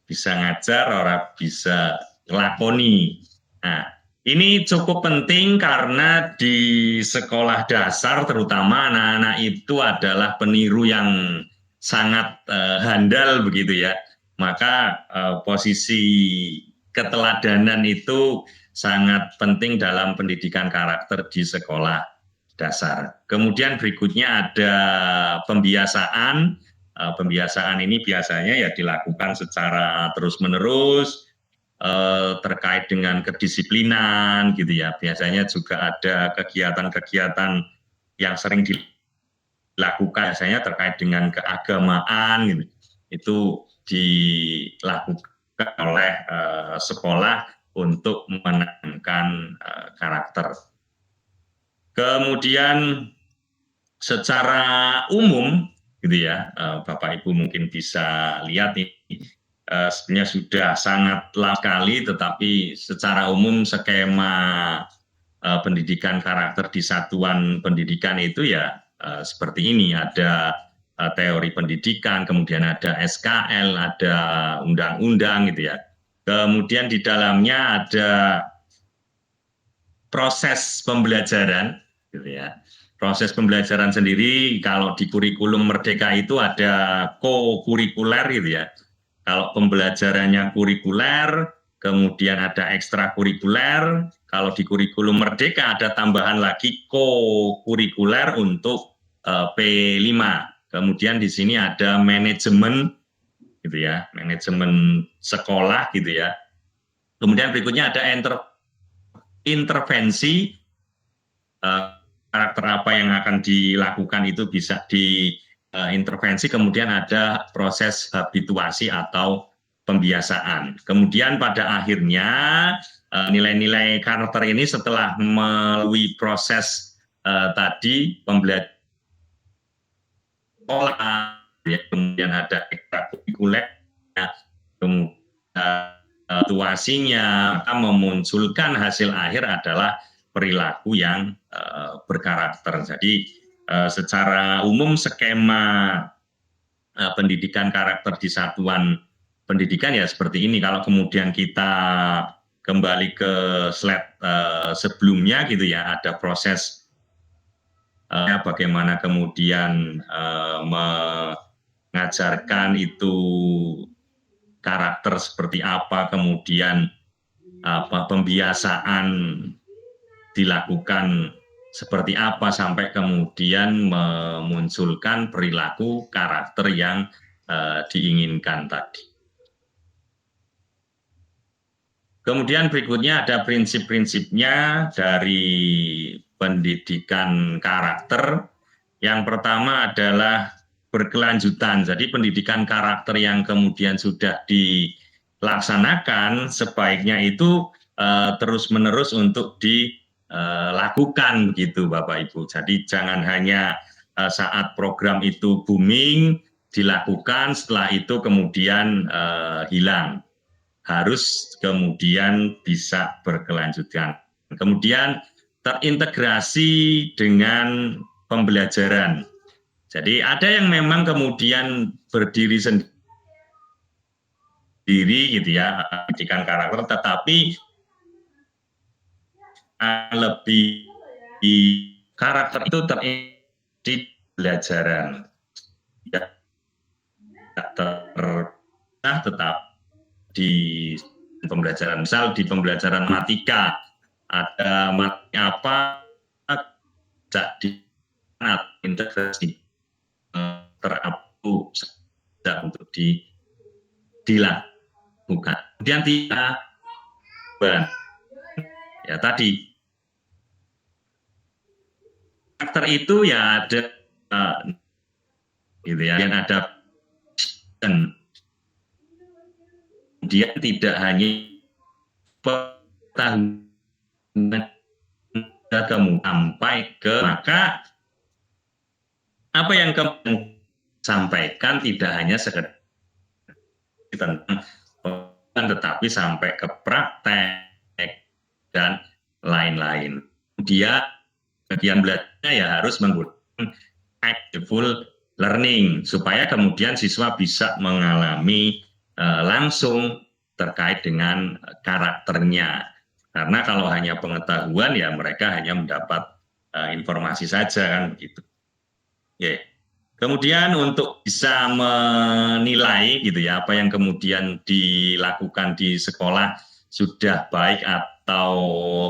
bisa ngajar, orang bisa lakoni. Nah, Ini cukup penting karena di sekolah dasar terutama anak-anak itu adalah peniru yang sangat handal begitu ya. Maka posisi keteladanan itu sangat penting dalam pendidikan karakter di sekolah dasar. Kemudian berikutnya ada pembiasaan. Pembiasaan ini biasanya ya dilakukan secara terus-menerus, terkait dengan kedisiplinan gitu ya. Biasanya juga ada kegiatan-kegiatan yang sering dilakukan biasanya terkait dengan keagamaan gitu. Itu dilakukan oleh sekolah untuk menanamkan karakter. Kemudian secara umum gitu ya, Bapak Ibu mungkin bisa lihat ini sebenarnya sudah sangat lama sekali, tetapi secara umum skema pendidikan karakter di satuan pendidikan itu ya seperti ini. Ada teori pendidikan, kemudian ada SKL, ada undang-undang gitu ya. Kemudian di dalamnya ada proses pembelajaran gitu ya. Proses pembelajaran sendiri kalau di kurikulum Merdeka itu ada co-kurikuler gitu ya. Kalau pembelajarannya kurikuler, kemudian ada ekstrakurikuler. Kalau di kurikulum Merdeka ada tambahan lagi co-kurikuler untuk P5. Kemudian di sini ada manajemen gitu ya, manajemen sekolah gitu ya. Kemudian berikutnya ada intervensi, karakter apa yang akan dilakukan itu bisa diintervensi, kemudian ada proses habituasi atau pembiasaan. Kemudian pada akhirnya nilai-nilai karakter ini setelah melalui proses tadi pembelajaran sekolah, kemudian ada ekstrakurikuler, kemudian situasinya, maka memunculkan hasil akhir adalah perilaku yang berkarakter. Jadi secara umum skema pendidikan karakter di satuan pendidikan ya seperti ini. Kalau kemudian kita kembali ke slide sebelumnya gitu ya, ada proses bagaimana kemudian mengajarkan itu karakter seperti apa, kemudian pembiasaan dilakukan seperti apa sampai kemudian memunculkan perilaku karakter yang diinginkan tadi. Kemudian berikutnya ada prinsip-prinsipnya dari pendidikan karakter. Yang pertama adalah berkelanjutan. Jadi pendidikan karakter yang kemudian sudah dilaksanakan sebaiknya itu terus-menerus untuk dilakukan begitu Bapak Ibu. Jadi jangan hanya saat program itu booming dilakukan, setelah itu kemudian hilang. Harus kemudian bisa berkelanjutan. Kemudian terintegrasi dengan pembelajaran. Jadi ada yang memang kemudian berdiri sendiri gitu ya, pendidikan karakter, tetapi lebih di karakter itu di pelajaran. Ya, tetap di pembelajaran. Misal di pembelajaran matematika ada apa jadi integrasi terapku untuk dilakukan. Kemudian tidak ya tadi karakter itu ya ada gitu ya, yang ada dan dia tidak hanya pengetahuan kamu sampai ke, maka apa yang kamu sampaikan tidak hanya sekedar tentang tetapi sampai ke praktek dan lain-lain. Dia bagian belajarnya ya harus menggunakan active learning supaya kemudian siswa bisa mengalami langsung terkait dengan karakternya. Karena kalau hanya pengetahuan ya mereka hanya mendapat informasi saja kan begitu. Yeah. Kemudian untuk bisa menilai gitu ya apa yang kemudian dilakukan di sekolah sudah baik atau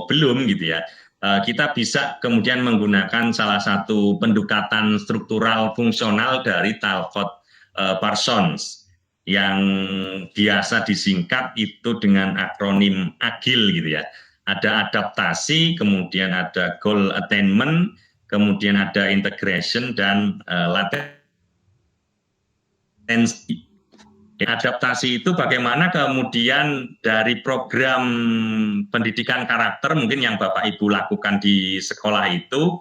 belum gitu ya. Kita bisa kemudian menggunakan salah satu pendekatan struktural fungsional dari Talcott Parsons yang biasa disingkat itu dengan akronim AGIL gitu ya. Ada adaptasi, kemudian ada goal attainment, kemudian ada integration dan latensi. Adaptasi itu bagaimana kemudian dari program pendidikan karakter mungkin yang Bapak Ibu lakukan di sekolah itu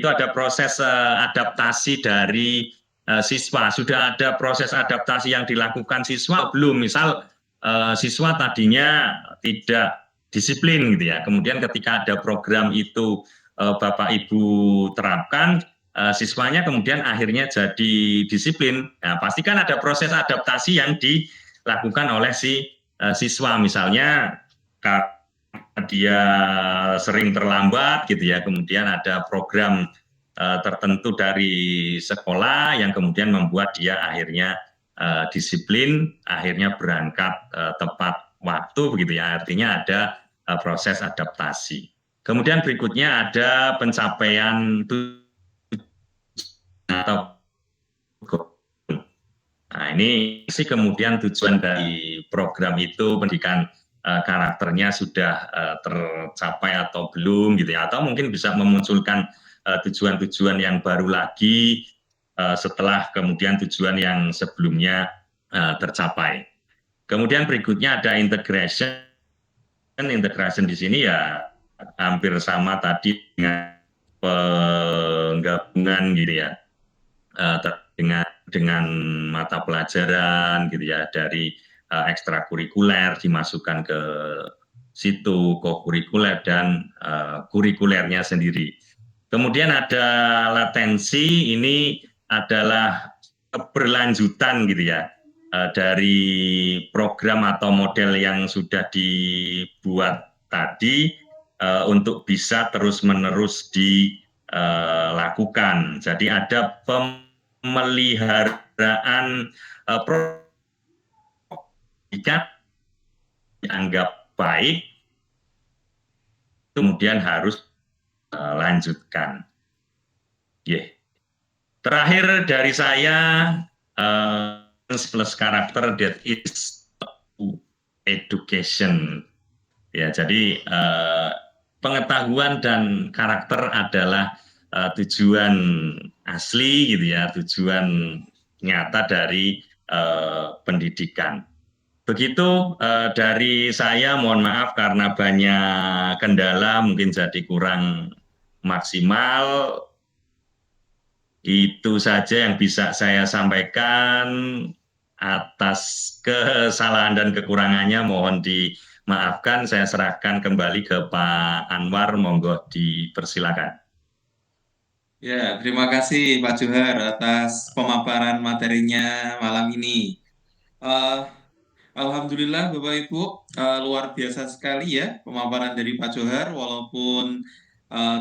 ada proses adaptasi dari siswa. Sudah ada proses adaptasi yang dilakukan siswa belum? Misal siswa tadinya tidak disiplin gitu ya. Kemudian ketika ada program itu Bapak Ibu terapkan, siswanya kemudian akhirnya jadi disiplin. Nah, pasti kan ada proses adaptasi yang dilakukan oleh si siswa, misalnya karena dia sering terlambat gitu ya, kemudian ada program tertentu dari sekolah yang kemudian membuat dia akhirnya disiplin, akhirnya berangkat tepat waktu begitu ya, artinya ada proses adaptasi. Kemudian berikutnya ada pencapaian atau nah ini sih kemudian tujuan dari program itu pendidikan karakternya sudah tercapai atau belum gitu ya, atau mungkin bisa memunculkan tujuan-tujuan yang baru lagi setelah kemudian tujuan yang sebelumnya tercapai. Kemudian berikutnya ada integration. Integration di sini ya hampir sama tadi dengan penggabungan gitu ya dengan mata pelajaran gitu ya dari ekstrakurikuler dimasukkan ke situ, kokurikuler dan kurikulernya sendiri. Kemudian ada latensi, ini adalah keberlanjutan gitu ya dari program atau model yang sudah dibuat tadi untuk bisa terus-menerus dilakukan. Jadi ada pemeliharaan jika dianggap baik, kemudian harus lanjutkan. Yeah. Terakhir dari saya, plus karakter that is education. Ya, jadi pengetahuan dan karakter adalah tujuan asli gitu ya, tujuan nyata dari pendidikan. Begitu dari saya, mohon maaf karena banyak kendala mungkin jadi kurang maksimal. Itu saja yang bisa saya sampaikan. Atas kesalahan dan kekurangannya mohon dimaafkan. Saya serahkan kembali ke Pak Anwar, monggo dipersilakan. Ya, terima kasih Pak Johar atas pemaparan materinya malam ini. Alhamdulillah Bapak Ibu, luar biasa sekali ya pemaparan dari Pak Johar, walaupun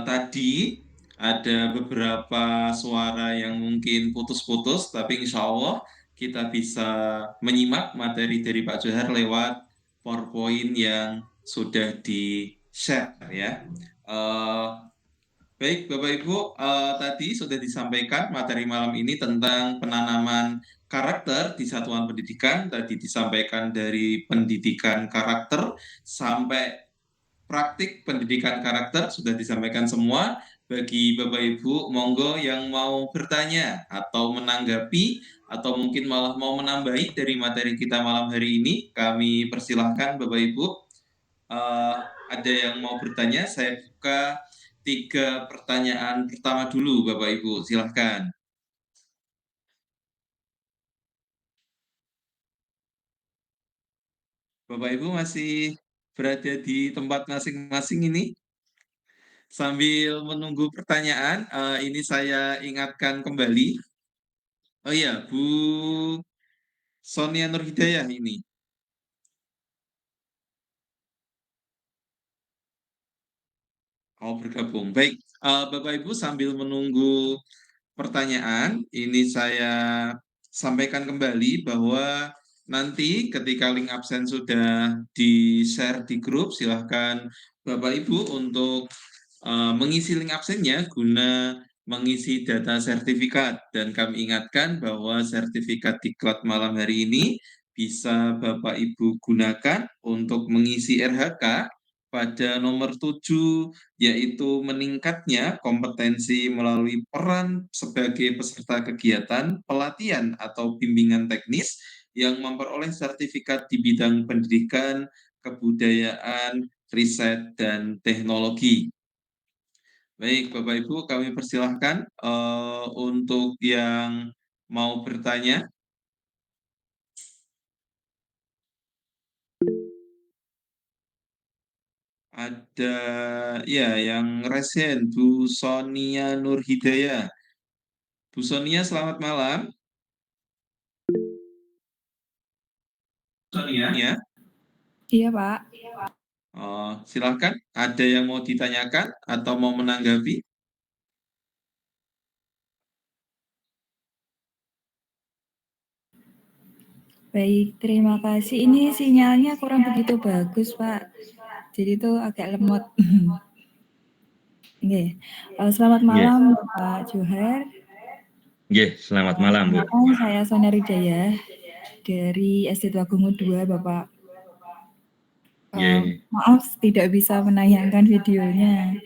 tadi ada beberapa suara yang mungkin putus-putus, tapi insya Allah kita bisa menyimak materi dari Pak Johar lewat PowerPoint yang sudah di-share ya. Baik, Bapak Ibu, tadi sudah disampaikan materi malam ini tentang penanaman karakter di satuan pendidikan. Tadi disampaikan dari pendidikan karakter sampai praktik pendidikan karakter sudah disampaikan semua. Bagi Bapak Ibu, monggo yang mau bertanya atau menanggapi atau mungkin malah mau menambahi dari materi kita malam hari ini, kami persilahkan Bapak Ibu. Ada yang mau bertanya, saya buka 3 pertanyaan pertama dulu, Bapak Ibu, silahkan. Bapak Ibu masih berada di tempat masing-masing ini? Sambil menunggu pertanyaan, ini saya ingatkan kembali. Oh iya, Bu Sonia Nurhidayah ini. Oh, bergabung. Baik, Bapak Ibu sambil menunggu pertanyaan, ini saya sampaikan kembali bahwa nanti ketika link absen sudah di-share di grup, silahkan Bapak Ibu untuk mengisi link absennya guna mengisi data sertifikat. Dan kami ingatkan bahwa sertifikat diklat malam hari ini bisa Bapak Ibu gunakan untuk mengisi RHK pada nomor 7, yaitu meningkatnya kompetensi melalui peran sebagai peserta kegiatan, pelatihan atau bimbingan teknis yang memperoleh sertifikat di bidang pendidikan, kebudayaan, riset, dan teknologi. Baik, Bapak Ibu, kami persilahkan untuk yang mau bertanya. Ada ya yang resen, Bu Sonia Nurhidayah. Bu Sonia, selamat malam. Sonia? Ya. Iya, Pak. Silakan. Ada yang mau ditanyakan atau mau menanggapi? Baik, terima kasih. Ini sinyalnya kurang begitu bagus, Pak. Jadi itu agak lemot. Oke. Selamat malam, Bapak Johar. Selamat malam, Bu. Saya Sonia Ridaya dari SD Tuagungu 2, Bapak. Maaf tidak bisa menayangkan videonya.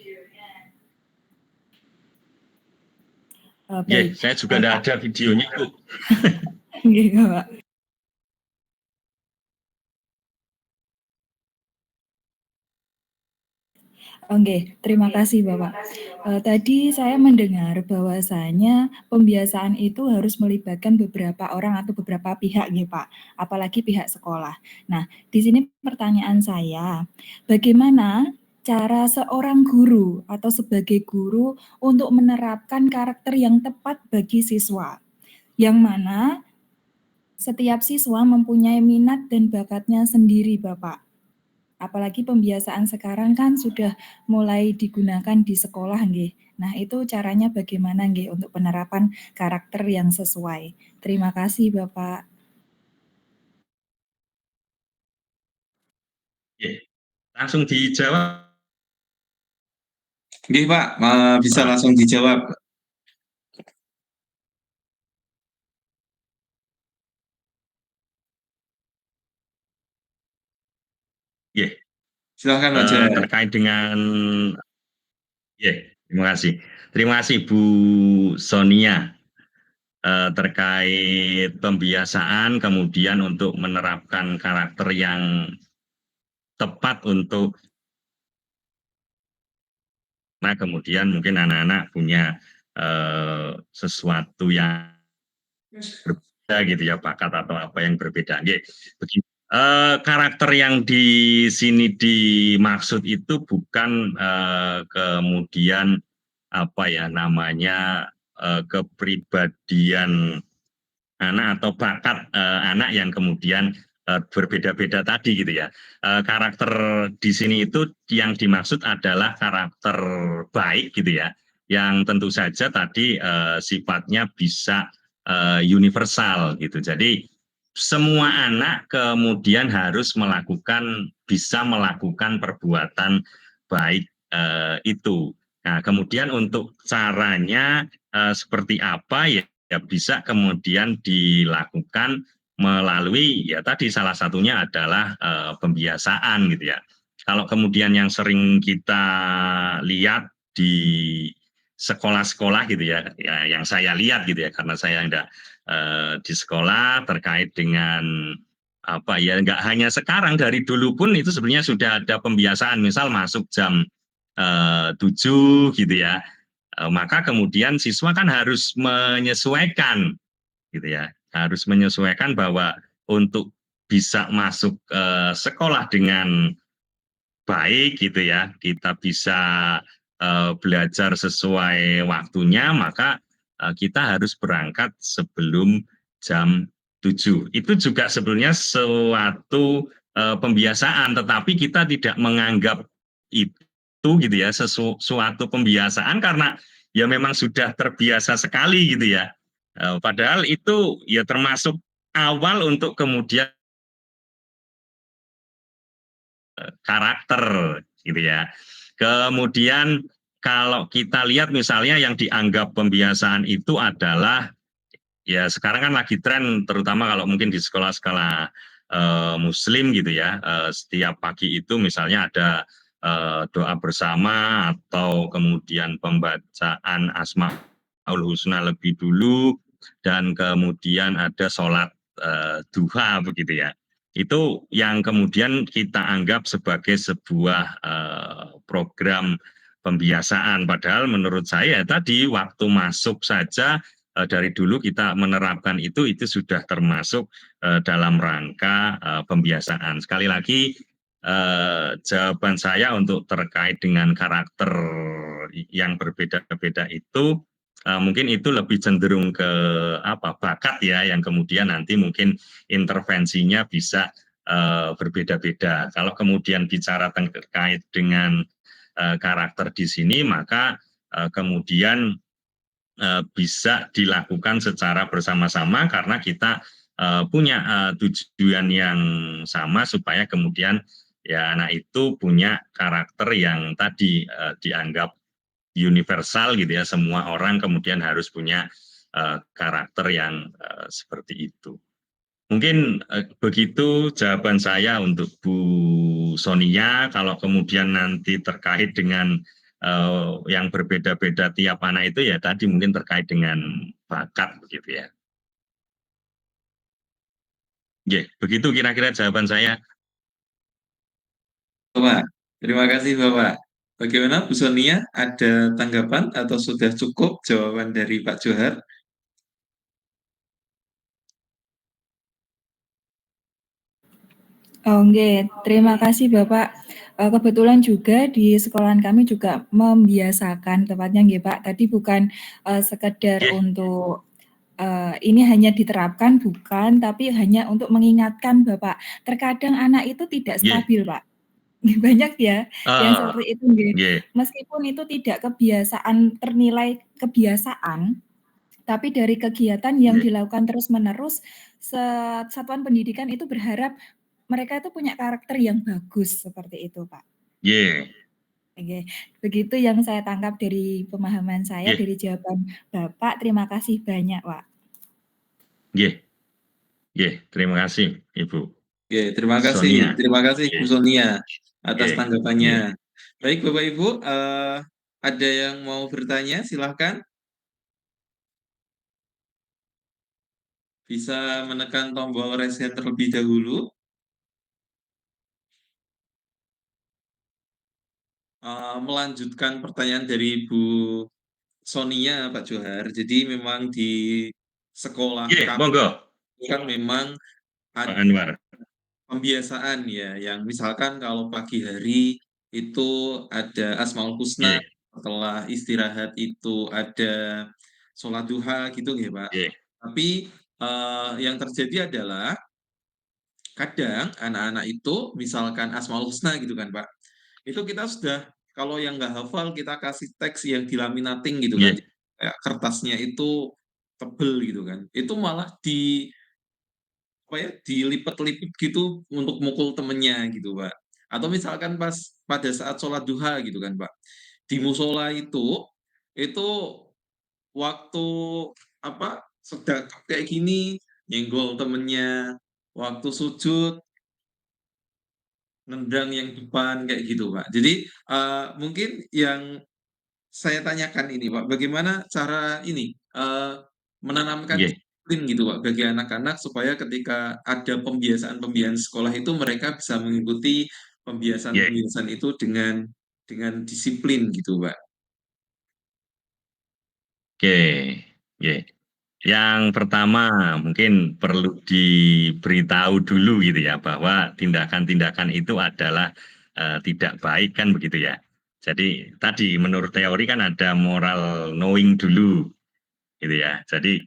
Baik. Saya juga tidak ada videonya, Bu. Iya, Pak. Oke, terima kasih Bapak. Tadi saya mendengar bahwasanya pembiasaan itu harus melibatkan beberapa orang atau beberapa pihak nih Pak, apalagi pihak sekolah. Nah, di sini pertanyaan saya, bagaimana cara seorang guru atau sebagai guru untuk menerapkan karakter yang tepat bagi siswa, yang mana setiap siswa mempunyai minat dan bakatnya sendiri Bapak. Apalagi pembiasaan sekarang kan sudah mulai digunakan di sekolah nggih. Nah, itu caranya bagaimana nggih untuk penerapan karakter yang sesuai. Terima kasih, Bapak. Langsung dijawab. Nggih, Pak, bisa langsung dijawab. Silakan Mas. Terkait dengan terima kasih. Terima kasih Bu Sonia. Terkait pembiasaan kemudian untuk menerapkan karakter yang tepat untuk kemudian mungkin anak-anak punya sesuatu yang berbeda gitu ya, bakat atau apa yang berbeda. Begini. Karakter yang di sini dimaksud itu bukan kemudian apa ya namanya kepribadian anak atau bakat anak yang kemudian berbeda-beda tadi gitu ya. Karakter di sini itu yang dimaksud adalah karakter baik gitu ya, yang tentu saja tadi sifatnya bisa universal gitu. Jadi semua anak kemudian harus bisa melakukan perbuatan baik itu. Nah, kemudian untuk caranya seperti apa ya bisa kemudian dilakukan melalui ya tadi salah satunya adalah pembiasaan gitu ya. Kalau kemudian yang sering kita lihat di sekolah-sekolah gitu ya, yang saya lihat gitu ya, karena saya enggak di sekolah terkait dengan apa ya, enggak hanya sekarang, dari dulu pun itu sebenarnya sudah ada pembiasaan, misal masuk jam 7 gitu ya, maka kemudian siswa kan harus menyesuaikan gitu ya, harus menyesuaikan bahwa untuk bisa masuk sekolah dengan baik gitu ya, kita bisa belajar sesuai waktunya, maka kita harus berangkat sebelum jam 7. Itu juga sebenarnya suatu pembiasaan, tetapi kita tidak menganggap itu gitu ya, suatu pembiasaan karena ya memang sudah terbiasa sekali gitu ya. Padahal itu ya termasuk awal untuk kemudian karakter gitu ya. Kemudian kalau kita lihat misalnya yang dianggap pembiasaan itu adalah ya sekarang kan lagi tren terutama kalau mungkin di sekolah-sekolah muslim gitu ya, setiap pagi itu misalnya ada doa bersama atau kemudian pembacaan Asmaul Husna lebih dulu dan kemudian ada sholat duha begitu ya. Itu yang kemudian kita anggap sebagai sebuah program pembiasaan. Padahal menurut saya tadi waktu masuk saja dari dulu kita menerapkan itu sudah termasuk dalam rangka pembiasaan. Sekali lagi jawaban saya untuk terkait dengan karakter yang berbeda-beda itu mungkin itu lebih cenderung ke bakat ya yang kemudian nanti mungkin intervensinya bisa berbeda-beda. Kalau kemudian bicara terkait dengan karakter di sini maka kemudian bisa dilakukan secara bersama-sama karena kita punya tujuan yang sama supaya kemudian ya anak itu punya karakter yang tadi dianggap universal gitu ya, semua orang kemudian harus punya karakter yang seperti itu. Mungkin begitu jawaban saya untuk Bu Sonia. Kalau kemudian nanti terkait dengan yang berbeda-beda tiap anak itu ya tadi mungkin terkait dengan bakat begitu ya. Oke, begitu kira-kira jawaban saya. Bapak, terima kasih Bapak. Bagaimana Bu Sonia, ada tanggapan atau sudah cukup jawaban dari Pak Johar? Oh, nggih, terima kasih Bapak. Kebetulan juga di sekolahan kami juga membiasakan tepatnya nggih Pak, tadi bukan sekedar untuk ini hanya diterapkan bukan, tapi hanya untuk mengingatkan Bapak. Terkadang anak itu tidak stabil Pak. Banyak ya yang seperti itu nggih. Meskipun itu tidak kebiasaan ternilai kebiasaan, tapi dari kegiatan yang dilakukan terus-menerus, satuan pendidikan itu berharap mereka itu punya karakter yang bagus, seperti itu, Pak. Oke, begitu yang saya tangkap dari pemahaman saya, dari jawaban Bapak. Terima kasih banyak, Pak. Terima kasih Ibu. Terima kasih Bu Sonia atas tanggapannya. Baik Bapak Ibu, ada yang mau bertanya? Silahkan. Bisa menekan tombol raise hand terlebih dahulu. Melanjutkan pertanyaan dari Bu Sonia, Pak Johar. Jadi memang di sekolah kami kan memang ada pembiasaan ya, yang misalkan kalau pagi hari itu ada Asmaul Husna, setelah istirahat itu ada sholat duha gitu ya Pak. Tapi yang terjadi adalah kadang anak-anak itu misalkan Asmaul Husna gitu kan Pak, itu kita sudah kalau yang nggak hafal kita kasih teks yang dilaminating gitu kan, kayak kertasnya itu tebel gitu kan, itu malah dilipat-lipet gitu untuk mukul temennya gitu Pak. Atau misalkan pas pada saat sholat duha gitu kan Pak, di musola itu waktu sedang kayak gini nyenggol temennya, waktu sujud nendang yang depan kayak gitu Pak. Jadi mungkin yang saya tanyakan ini Pak, bagaimana cara ini menanamkan disiplin gitu Pak bagi anak-anak supaya ketika ada pembiasaan-pembiasaan sekolah itu mereka bisa mengikuti pembiasaan-pembiasaan itu dengan disiplin gitu Pak. Yang pertama mungkin perlu diberitahu dulu gitu ya bahwa tindakan-tindakan itu adalah tidak baik kan begitu ya. Jadi tadi menurut teori kan ada moral knowing dulu gitu ya. Jadi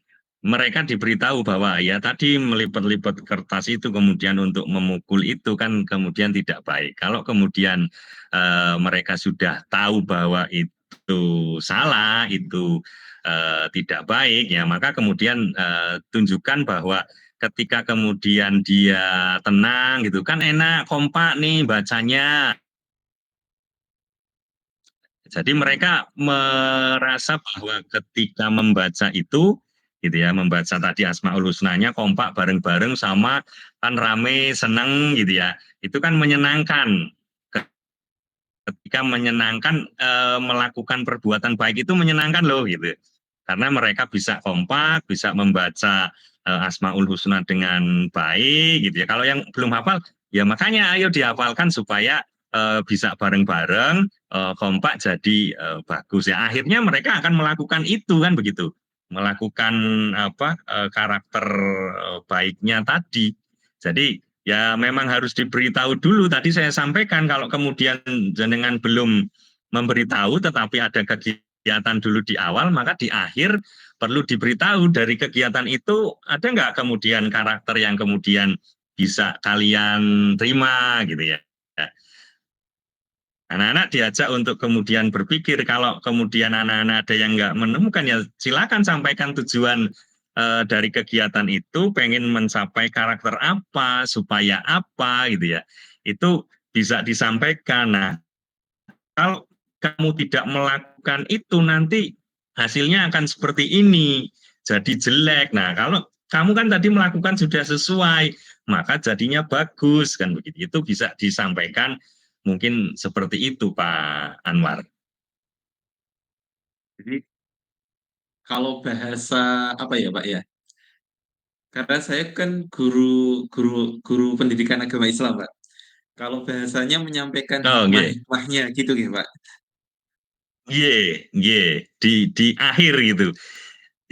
mereka diberitahu bahwa ya tadi melipat-lipat kertas itu kemudian untuk memukul itu kan kemudian tidak baik. Kalau kemudian mereka sudah tahu bahwa itu salah, itu tidak baik, ya maka kemudian tunjukkan bahwa ketika kemudian dia tenang gitu kan enak, kompak nih bacanya. Jadi mereka merasa bahwa ketika membaca itu, gitu ya, membaca tadi Asmaul Husnanya kompak bareng-bareng sama kan rame, seneng gitu ya, itu kan menyenangkan. Ketika menyenangkan melakukan perbuatan baik itu menyenangkan loh gitu. Karena mereka bisa kompak, bisa membaca Asmaul Husna dengan baik gitu ya. Kalau yang belum hafal, ya makanya ayo dihafalkan supaya bisa bareng-bareng kompak jadi bagus ya. Akhirnya mereka akan melakukan itu kan begitu, melakukan apa karakter baiknya tadi. Jadi ya memang harus diberitahu dulu. Tadi saya sampaikan kalau kemudian jenengan belum memberitahu, tetapi ada kegiatan dulu di awal, maka di akhir perlu diberitahu dari kegiatan itu ada nggak kemudian karakter yang kemudian bisa kalian terima gitu ya. Anak-anak diajak untuk kemudian berpikir, kalau kemudian anak-anak ada yang nggak menemukan, ya silakan sampaikan tujuan dari kegiatan itu, pengen mencapai karakter apa, supaya apa gitu ya. Itu bisa disampaikan. Nah, kalau kamu tidak melakukan itu, nanti hasilnya akan seperti ini, jadi jelek. Nah, kalau kamu kan tadi melakukan sudah sesuai, maka jadinya bagus kan begitu. Itu bisa disampaikan mungkin seperti itu Pak Anwar. Jadi kalau bahasa apa ya Pak ya? Karena saya kan guru pendidikan agama Islam Pak. Kalau bahasanya menyampaikan Oh, nggih. hikmah-hikmahnya gitu ya Pak. Nggih, di akhir gitu.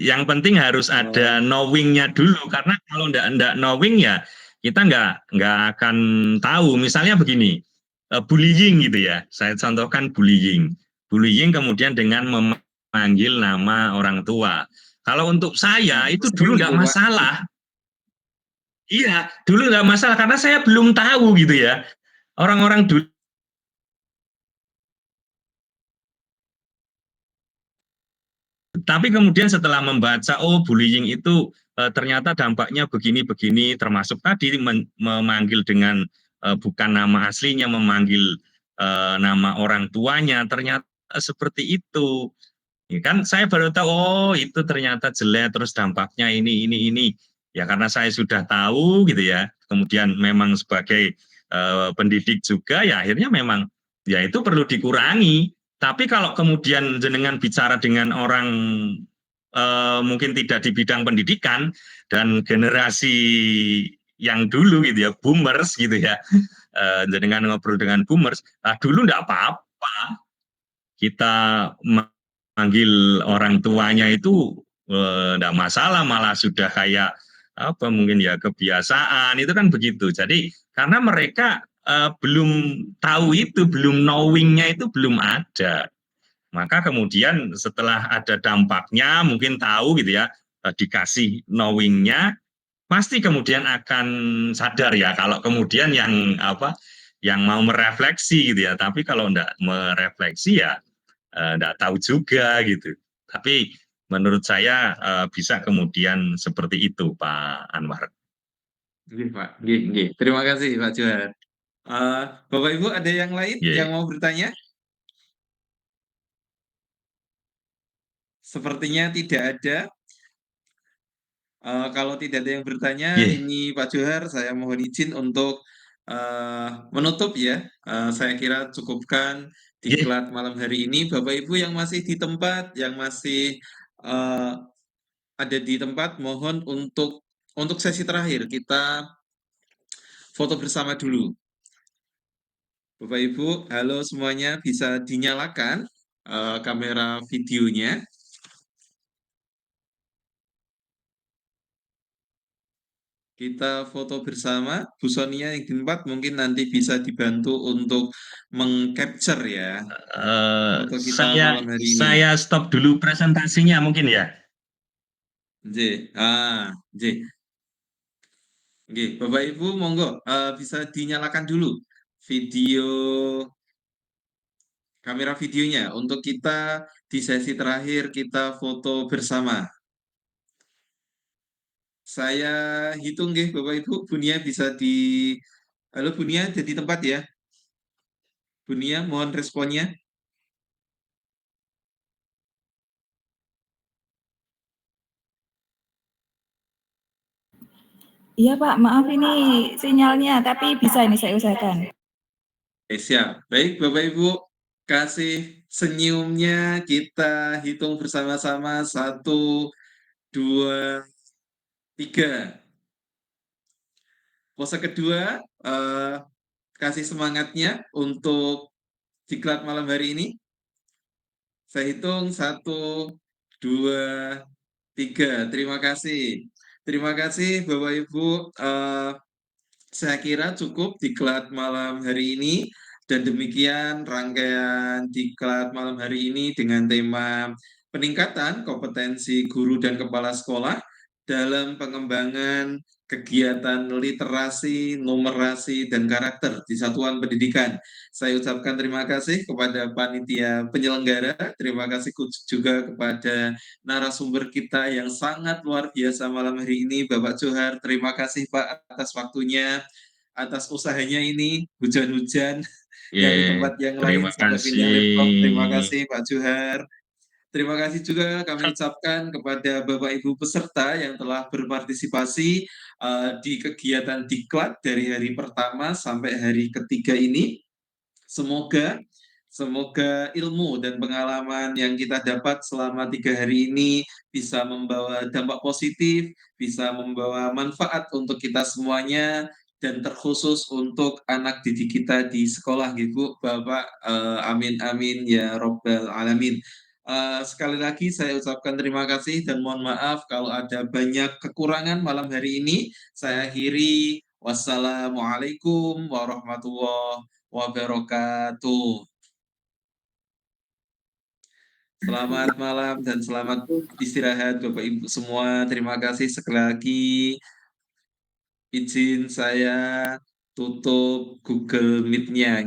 Yang penting harus ada knowing-nya dulu, karena kalau enggak knowing ya kita nggak akan tahu. Misalnya begini, bullying gitu ya. Saya contohkan bullying. Bullying kemudian dengan memanggil nama orang tua. Kalau untuk saya itu dulu nggak masalah. Iya, dulu nggak masalah karena saya belum tahu gitu ya. Orang-orang dulu tapi kemudian setelah membaca, oh bullying itu ternyata dampaknya begini-begini, termasuk tadi memanggil dengan bukan nama aslinya, memanggil nama orang tuanya, ternyata seperti itu. Ya kan saya baru tahu, oh itu ternyata jelek, terus dampaknya ini. Ya karena saya sudah tahu gitu ya, kemudian memang sebagai pendidik juga, ya akhirnya memang ya itu perlu dikurangi. Tapi kalau kemudian jenengan bicara dengan orang mungkin tidak di bidang pendidikan dan generasi yang dulu gitu ya, boomers gitu ya, jenengan ngobrol dengan boomers, dulu enggak apa-apa. Kita manggil orang tuanya itu enggak masalah, malah sudah kayak apa mungkin ya kebiasaan, itu kan begitu. Jadi karena mereka belum tahu itu, belum knowing-nya itu belum ada. Maka kemudian setelah ada dampaknya, mungkin tahu gitu ya, dikasih knowing-nya, pasti kemudian akan sadar ya kalau kemudian yang apa, yang mau merefleksi gitu ya. Tapi kalau enggak merefleksi ya enggak tahu juga gitu. Tapi menurut saya bisa kemudian seperti itu Pak Anwar. Nggih, Pak. Nggih. Terima kasih Pak Johar. Bapak Ibu ada yang lain yang mau bertanya? Sepertinya tidak ada. Kalau tidak ada yang bertanya, ini Pak Johar, saya mohon izin untuk menutup ya. Saya kira cukupkan diklat malam hari ini. Bapak Ibu yang masih di tempat, yang masih ada di tempat, mohon untuk sesi terakhir kita foto bersama dulu. Bapak Ibu, halo semuanya, bisa dinyalakan kamera videonya. Kita foto bersama. Bu Sonia yang di tempat mungkin nanti bisa dibantu untuk meng-capture ya foto kita malam hari ini. Saya stop dulu presentasinya mungkin ya. Nggih, nggih. Nggih, Bapak Ibu monggo, bisa dinyalakan dulu video kamera videonya untuk kita di sesi terakhir kita foto bersama. Saya hitung nggih Bapak Ibu, Bunia bisa di halo Bunia ada di tempat ya? Bunia mohon responnya. Iya Pak, maaf ini sinyalnya, tapi bisa ini saya usahakan. Oke, siap. Baik Bapak Ibu, kasih senyumnya kita hitung bersama-sama 1, 2, 3. Pose kedua, kasih semangatnya untuk diklat malam hari ini. Saya hitung 1, 2, 3. Terima kasih. Terima kasih Bapak Ibu. Saya kira cukup diklat malam hari ini. Dan demikian rangkaian diklat malam hari ini dengan tema peningkatan kompetensi guru dan kepala sekolah dalam pengembangan kegiatan literasi, numerasi, dan karakter di satuan pendidikan. Saya ucapkan terima kasih kepada panitia penyelenggara, terima kasih juga kepada narasumber kita yang sangat luar biasa malam hari ini, Bapak Johar. Terima kasih Pak atas waktunya, atas usahanya ini, hujan-hujan dari tempat yang lain Terima sampai pindah laptop. Terima kasih. kasih Pak Johar. Terima kasih juga kami ucapkan kepada Bapak Ibu peserta yang telah berpartisipasi di kegiatan diklat dari hari pertama sampai hari ketiga ini. Semoga ilmu dan pengalaman yang kita dapat selama 3 hari ini bisa membawa dampak positif, bisa membawa manfaat untuk kita semuanya, dan terkhusus untuk anak didik kita di sekolah, Ibu, Bapak. Amin amin ya robbal alamin. Sekali lagi saya ucapkan terima kasih dan mohon maaf kalau ada banyak kekurangan malam hari ini. Saya akhiri. Wassalamualaikum warahmatullahi wabarakatuh. Selamat malam dan selamat istirahat Bapak Ibu semua. Terima kasih sekali lagi. Izin saya tutup Google Meet-nya.